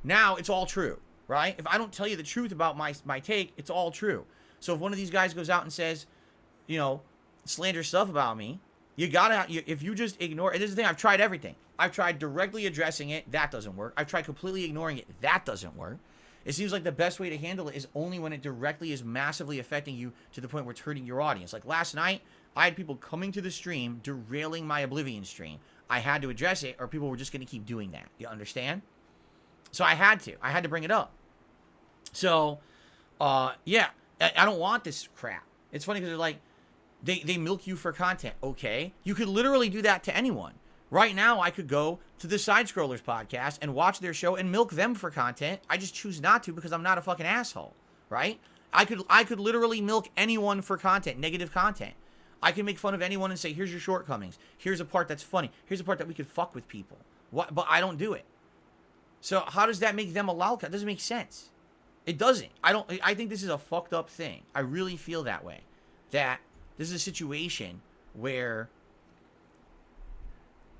Now it's all true, right? If I don't tell you the truth about my take, it's all true. So if one of these guys goes out and says, slander stuff about me, if you just ignore, and this is the thing, I've tried everything. I've tried directly addressing it, that doesn't work. I've tried completely ignoring it, that doesn't work. It seems like the best way to handle it is only when it directly is massively affecting you to the point where it's hurting your audience. Like last night, I had people coming to the stream, derailing my Oblivion stream. I had to address it, or people were just going to keep doing that. You understand? So I had to bring it up. So, yeah, I don't want this crap. It's funny because they're like, they milk you for content. Okay. You could literally do that to anyone. Right now, I could go to the Side Scrollers podcast and watch their show and milk them for content. I just choose not to because I'm not a fucking asshole, right? I could literally milk anyone for content, negative content. I can make fun of anyone and say, here's your shortcomings. Here's a part that's funny. Here's a part that we could fuck with people. But I don't do it. So how does that make them a lolcat? It doesn't make sense. It doesn't. I think this is a fucked up thing. I really feel that way. That this is a situation where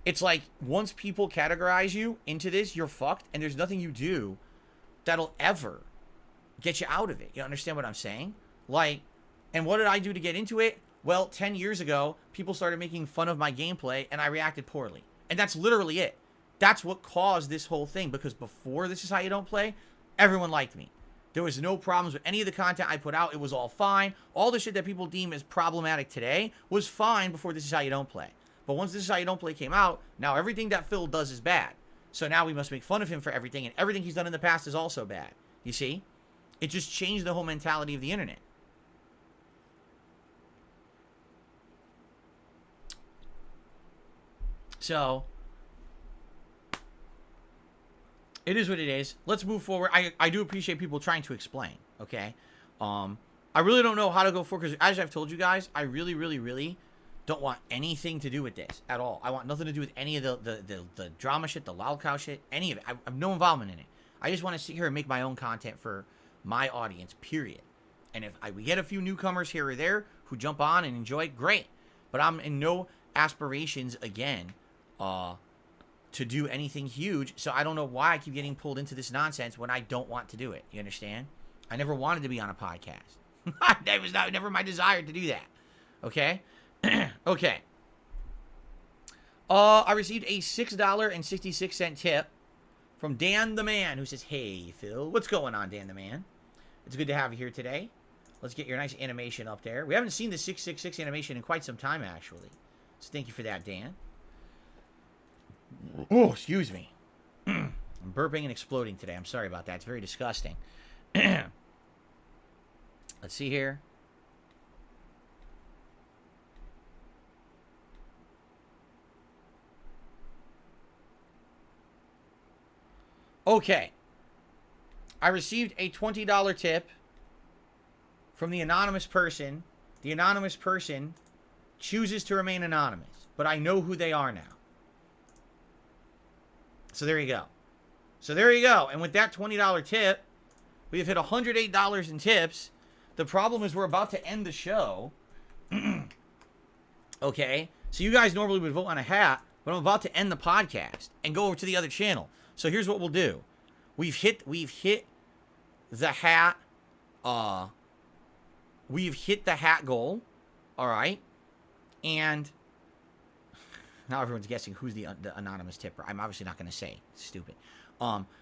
it's like once people categorize you into this, you're fucked, and there's nothing you do that'll ever get you out of it. You understand what I'm saying? Like, and what did I do to get into it? Well, 10 years ago, people started making fun of my gameplay, and I reacted poorly. And that's literally it. That's what caused this whole thing, because before This Is How You Don't Play, everyone liked me. There was no problems with any of the content I put out. It was all fine. All the shit that people deem as problematic today was fine before This Is How You Don't Play. But once This Is How You Don't Play came out, now everything that Phil does is bad. So now we must make fun of him for everything, and everything he's done in the past is also bad. You see? It just changed the whole mentality of the internet. So, it is what it is. Let's move forward. I do appreciate people trying to explain, okay? I really don't know how to go forward, because as I've told you guys, I really, really, really don't want anything to do with this at all. I want nothing to do with any of the drama shit, the lolcow shit, any of it. I have no involvement in it. I just want to sit here and make my own content for my audience, period. And if we get a few newcomers here or there who jump on and enjoy it, great. But I'm in no aspirations, again, to do anything huge, so I don't know why I keep getting pulled into this nonsense when I don't want to do it. You understand? I never wanted to be on a podcast. That was never my desire to do that. Okay? Okay. I received a $6.66 tip from Dan the Man, who says, "Hey, Phil. What's going on, Dan the Man? It's good to have you here today. Let's get your nice animation up there. We haven't seen the 666 animation in quite some time, actually. So thank you for that, Dan. Oh, excuse me. I'm burping and exploding today. I'm sorry about that. It's very disgusting. Let's see here. Okay. I received a $20 tip from the anonymous person. The anonymous person chooses to remain anonymous, but I know who they are now. So there you go. So there you go. And with that $20 tip, we have hit $108 in tips. The problem is we're about to end the show. Okay? So you guys normally would vote on a hat, but I'm about to end the podcast and go over to the other channel. So here's what we'll do. We've hit the hat. We've hit the hat goal. All right? And now everyone's guessing who's the anonymous tipper. I'm obviously not going to say. It's stupid.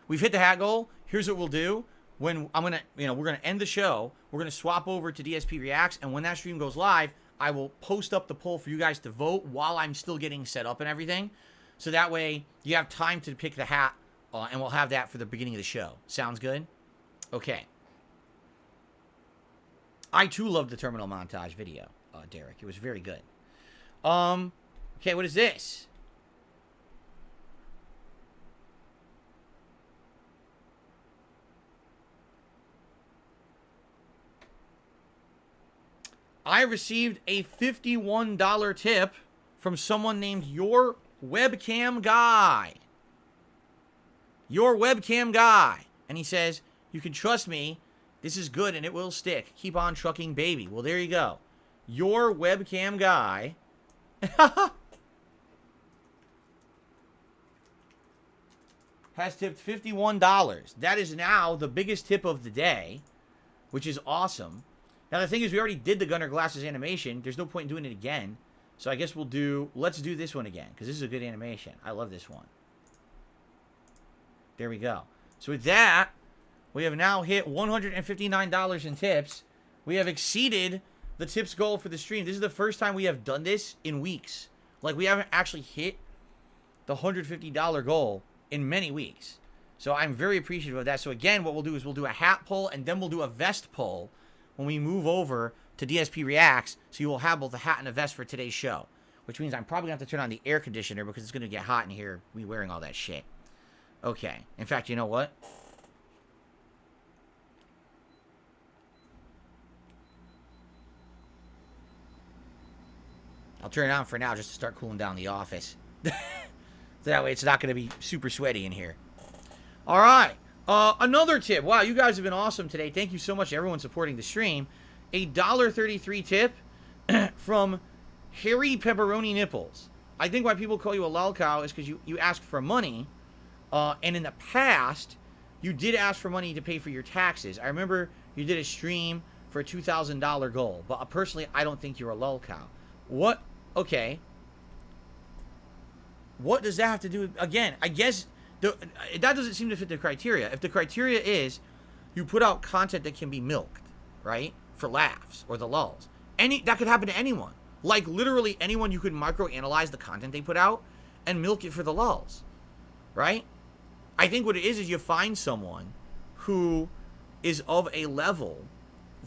We've hit the hat goal. Here's what we'll do. When we're going to end the show. We're going to swap over to DSP Reacts. And when that stream goes live, I will post up the poll for you guys to vote while I'm still getting set up and everything. So that way you have time to pick the hat. And we'll have that for the beginning of the show. Sounds good? Okay. I too loved the terminal montage video, Derek. It was very good. Okay, what is this? I received a $51 tip from someone named Your Webcam Guy. Your Webcam Guy. And he says, you can trust me. This is good and it will stick. Keep on trucking, baby. Well, there you go. Your Webcam Guy. has tipped $51. That is now the biggest tip of the day, which is awesome. Now, the thing is, we already did the Gunner Glasses animation. There's no point in doing it again. So I guess let's do this one again, because this is a good animation. I love this one. There we go. So with that, we have now hit $159 in tips. We have exceeded the tips goal for the stream. This is the first time we have done this in weeks. Like, we haven't actually hit the $150 goal in many weeks. So I'm very appreciative of that. So again, what we'll do is we'll do a hat pull, and then we'll do a vest pull when we move over to DSP Reacts. So you will have both a hat and a vest for today's show. Which means I'm probably going to have to turn on the air conditioner because it's going to get hot in here, me wearing all that shit. Okay. In fact, you know what? I'll turn it on for now just to start cooling down the office. That way it's not going to be super sweaty in here. All right. Another tip. Wow, you guys have been awesome today. Thank you so much to everyone supporting the stream. A $1.33 tip from Harry Pepperoni Nipples. I think why people call you a lol cow is because you asked for money. And in the past, you did ask for money to pay for your taxes. I remember you did a stream for a $2,000 goal. But personally, I don't think you're a lol cow. What? Okay. What does that have to do with... Again, I guess... that doesn't seem to fit the criteria. If the criteria is you put out content that can be milked, right? For laughs or the lulls. That could happen to anyone. Like, literally anyone, you could microanalyze the content they put out and milk it for the lulls. Right? I think what it is you find someone who is of a level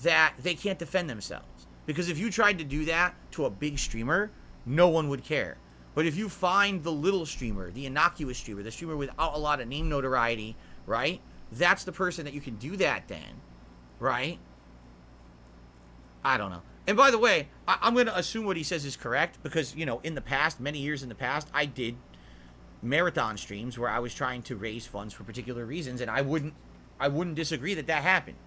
that they can't defend themselves. Because if you tried to do that to a big streamer, no one would care. But if you find the little streamer, the innocuous streamer, the streamer without a lot of name notoriety, right? That's the person that you can do that then, right? I don't know. And by the way, I'm going to assume what he says is correct because, you know, in the past, many years in the past, I did marathon streams where I was trying to raise funds for particular reasons, and I wouldn't disagree that had happened.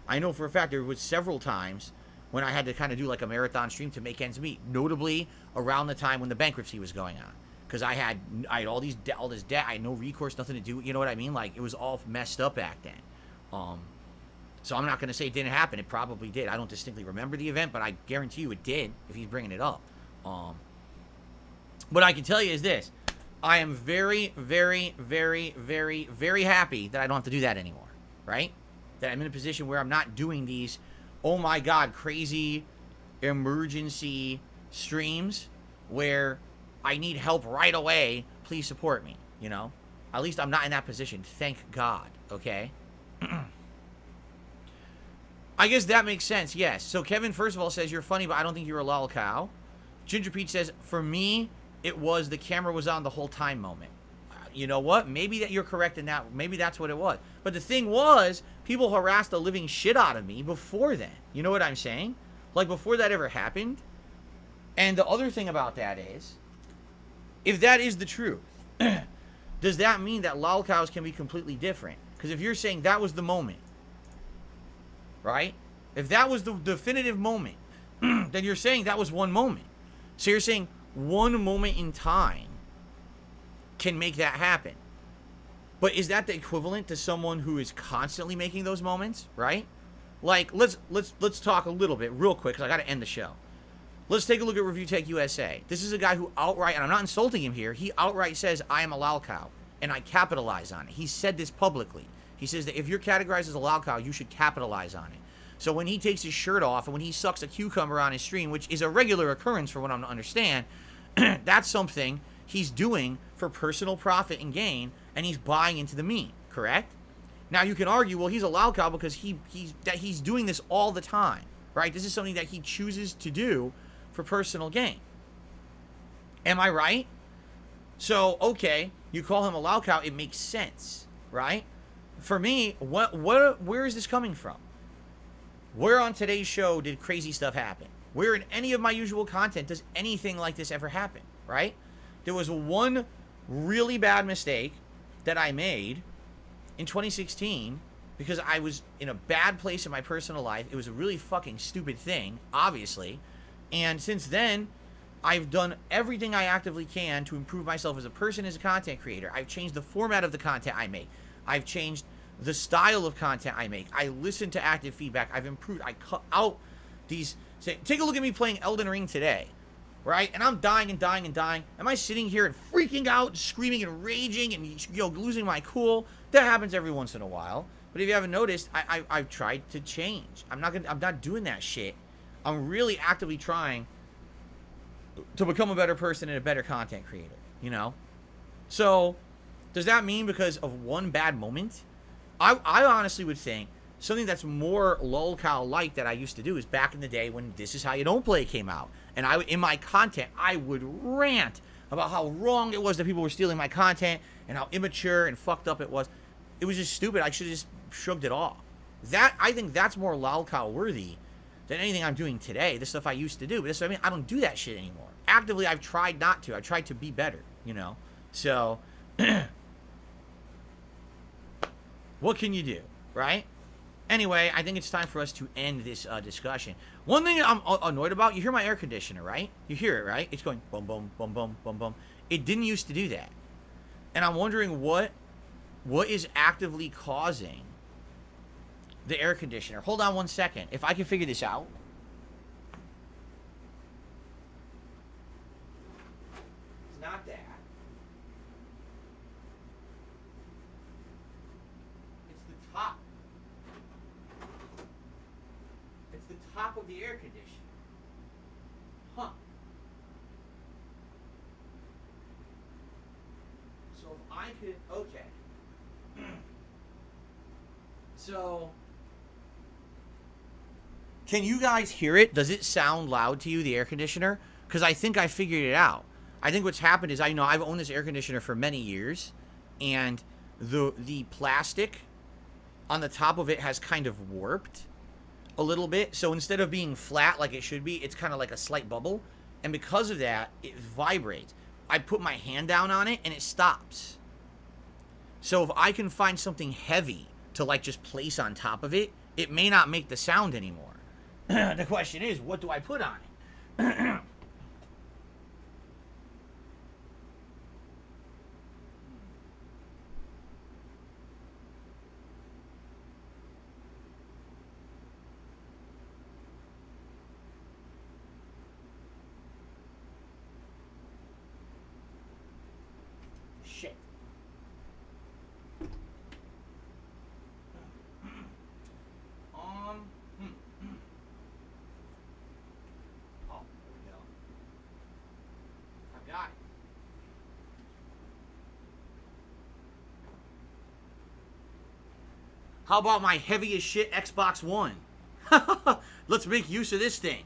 I know for a fact there was several times when I had to kind of do like a marathon stream to make ends meet, notably around the time when the bankruptcy was going on, because I had all this debt, I had no recourse, nothing to do, you know what I mean? Like, it was all messed up back then. So I'm not going to say it didn't happen. It probably did. I don't distinctly remember the event, but I guarantee you it did if he's bringing it up. What I can tell you is this. I am very, very, very, very, very happy that I don't have to do that anymore, right? That I'm in a position where I'm not doing these, oh my God, crazy emergency streams where I need help right away. Please support me, you know? At least I'm not in that position. Thank God, okay? I guess that makes sense, yes. So Kevin, first of all, says, you're funny, but I don't think you're a lol cow. Ginger Pete says, for me, it was the camera was on the whole time moment. You know what? Maybe that you're correct in that. Maybe that's what it was. But the thing was, people harassed the living shit out of me before then. You know what I'm saying? Like, before that ever happened. And the other thing about that is, if that is the truth, does that mean that lol cows can be completely different? Because if you're saying that was the moment, right? If that was the definitive moment, then you're saying that was one moment. So you're saying one moment in time can make that happen. But is that the equivalent to someone who is constantly making those moments, right? Like, let's talk a little bit real quick, because I got to end the show. Let's take a look at Review Tech USA. This is a guy who outright, and I'm not insulting him here, he outright says, I am a lol cow, and I capitalize on it. He said this publicly. He says that if you're categorized as a lol cow, you should capitalize on it. So when he takes his shirt off, and when he sucks a cucumber on his stream, which is a regular occurrence for what I'm to understand, that's something he's doing for personal profit and gain, and he's buying into the meme, correct? Now you can argue, well, he's a lol cow because he's doing this all the time, right? This is something that he chooses to do for personal gain. Am I right? So, okay, you call him a lol cow, it makes sense, right? For me, where is this coming from? Where on today's show did crazy stuff happen? where in any of my usual content does anything like this ever happen, right? There was one really bad mistake that I made in 2016 because I was in a bad place in my personal life. It was a really fucking stupid thing, obviously. And since then, I've done everything I actively can to improve myself as a person, as a content creator. I've changed the format of the content I make. I've changed the style of content I make. I listen to active feedback. I've improved. I cut out these... Take a look at me playing Elden Ring today, right? And I'm dying and dying and dying. Am I sitting here and freaking out, screaming and raging and, losing my cool? That happens every once in a while. But if you haven't noticed, I've tried to change. I'm not doing that shit. I'm really actively trying to become a better person and a better content creator, So, does that mean because of one bad moment? I honestly would think something that's more lolcow-like that I used to do is back in the day when This Is How You Don't Play came out. And in my content, I would rant about how wrong it was that people were stealing my content and how immature and fucked up it was. It was just stupid. I should have just shrugged it off. I think that's more lolcow-worthy than anything I'm doing today, the stuff I used to do. But that's what I mean. I don't do that shit anymore. Actively, I've tried not to. I've tried to be better, So, what can you do, right? Anyway, I think it's time for us to end this discussion. One thing I'm annoyed about, you hear my air conditioner, right? You hear it, right? It's going boom, boom, boom, boom, boom, boom. It didn't used to do that. And I'm wondering what is actively causing the air conditioner. Hold on one second. If I can figure this out. It's not that. It's the top. It's the top of the air conditioner. Huh. So if I could, okay. So, can you guys hear it? Does it sound loud to you, the air conditioner? Because I think I figured it out. I think what's happened is, I've owned this air conditioner for many years, and the plastic on the top of it has kind of warped a little bit. So instead of being flat like it should be, it's kind of like a slight bubble. And because of that, it vibrates. I put my hand down on it, and it stops. So if I can find something heavy to, just place on top of it, it may not make the sound anymore. The question is, what do I put on it? Shit. How about my heavy as shit Xbox One? Let's make use of this thing.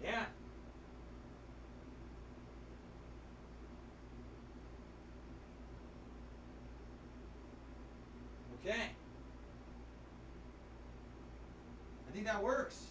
Yeah. Okay. I think that works.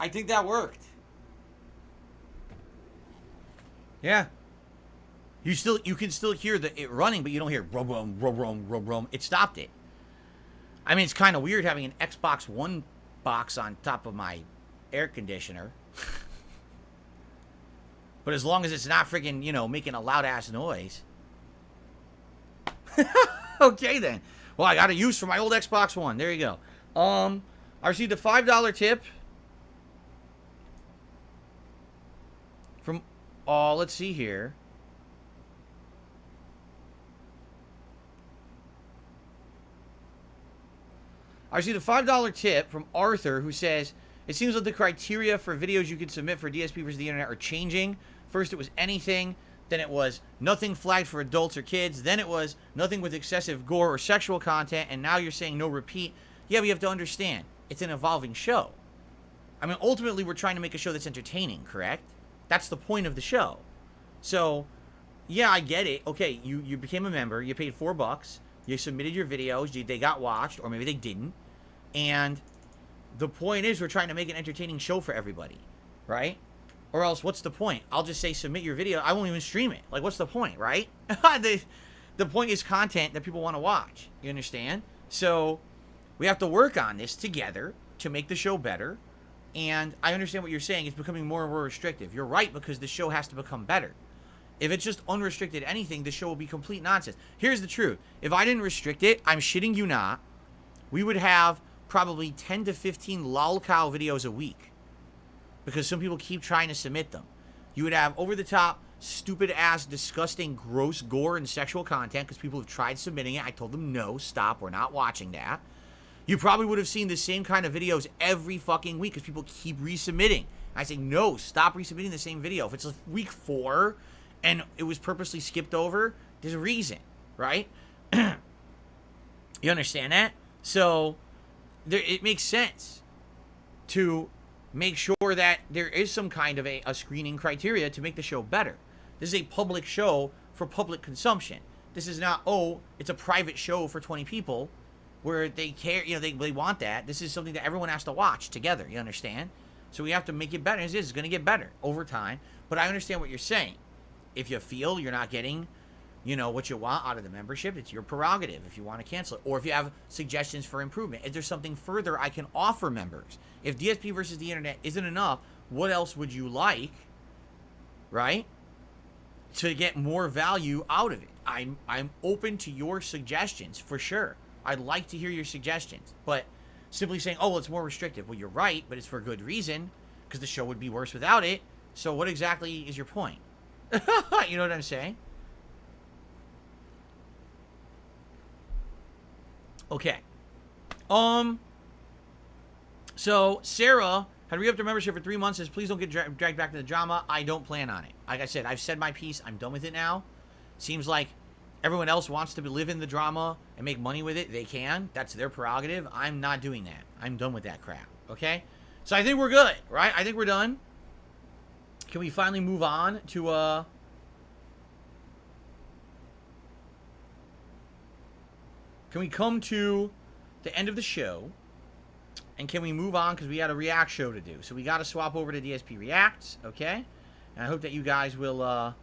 I think that worked. Yeah. You can still hear it running, but you don't hear rum rum rum rum rum rum. It stopped it. I mean, it's kind of weird having an Xbox One box on top of my air conditioner. But as long as it's not freaking, making a loud ass noise. Okay then. Well, I got a use for my old Xbox One. There you go. I received a $5 tip Let's see here. I see the $5 tip from Arthur, who says, it seems like the criteria for videos you can submit for DSP versus the internet are changing. First it was anything, then it was nothing flagged for adults or kids, then it was nothing with excessive gore or sexual content, and now you're saying no repeat. Yeah, but you have to understand, it's an evolving show. I mean, ultimately we're trying to make a show that's entertaining, correct? That's the point of the show. So, yeah, I get it. Okay, you became a member, you paid $4, you submitted your videos, they got watched, or maybe they didn't. And the point is we're trying to make an entertaining show for everybody, right? Or else what's the point? I'll just say submit your video. I won't even stream it. Like, what's the point, right? The point is content that people want to watch. You understand? So we have to work on this together to make the show better. And I understand what you're saying. It's becoming more and more restrictive. You're right, because the show has to become better. If it's just unrestricted anything, the show will be complete nonsense. Here's the truth. If I didn't restrict it, I'm shitting you not, we would have probably 10 to 15 lolcow videos a week, because some people keep trying to submit them. You would have over-the-top, stupid-ass, disgusting, gross gore and sexual content, because people have tried submitting it. I told them, no, stop, we're not watching that. You probably would have seen the same kind of videos every fucking week, because people keep resubmitting. I say, no, stop resubmitting the same video. If it's like week 4, and it was purposely skipped over, there's a reason, right? You understand that? So it makes sense to make sure that there is some kind of a screening criteria to make the show better. This is a public show for public consumption. This is not, oh, it's a private show for 20 people where they care, you know, they want that. This is something that everyone has to watch together, you understand? So we have to make it better. It's going to get better over time. But I understand what you're saying. If you feel you're not getting, you know, what you want out of the membership, it's your prerogative if you want to cancel it. Or if you have suggestions for improvement. If there's something further I can offer members. If DSP versus the internet isn't enough, what else would you like, right, to get more value out of it? I'm open to your suggestions, for sure. I'd like to hear your suggestions. But simply saying, oh, well, it's more restrictive. Well, you're right, but it's for good reason, because the show would be worse without it. So what exactly is your point? You know what I'm saying? Okay. So Sarah had re-upped her membership for 3 months. Says, please don't get dragged back to the drama. I don't plan on it. Like I said, I've said my piece. I'm done with it now. Seems like everyone else wants to live in the drama and make money with it. They can. That's their prerogative. I'm not doing that. I'm done with that crap. Okay? So I think we're good, right? I think we're done. Can we finally move on to, can we come to the end of the show? And can we move on? Because we got a React show to do. So we got to swap over to DSP Reacts, okay? And I hope that you guys will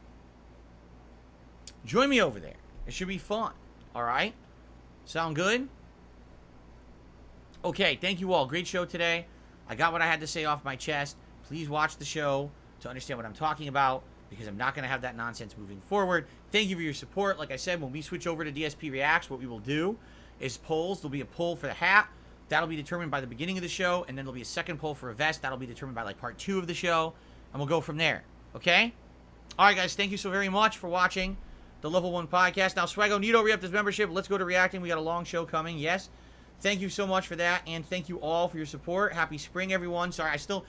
join me over there. It should be fun, all right? Sound good? Okay, thank you all. Great show today. I got what I had to say off my chest. Please watch the show to understand what I'm talking about, because I'm not going to have that nonsense moving forward. Thank you for your support. Like I said, when we switch over to DSP Reacts, what we will do is polls. There'll be a poll for the hat. That'll be determined by the beginning of the show, and then there'll be a second poll for a vest. That'll be determined by, like, part 2 of the show, and we'll go from there, okay? All right, guys, thank you so very much for watching the Level 1 podcast. Now, Swaggo Nito re-upped his membership. Let's go to reacting. We got a long show coming, yes. Thank you so much for that, and thank you all for your support. Happy spring, everyone. Sorry, I still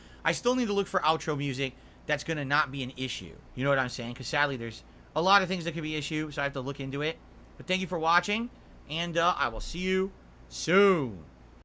need to look for outro music that's going to not be an issue. You know what I'm saying? Because sadly, there's a lot of things that could be an issue, so I have to look into it. But thank you for watching, and I will see you soon.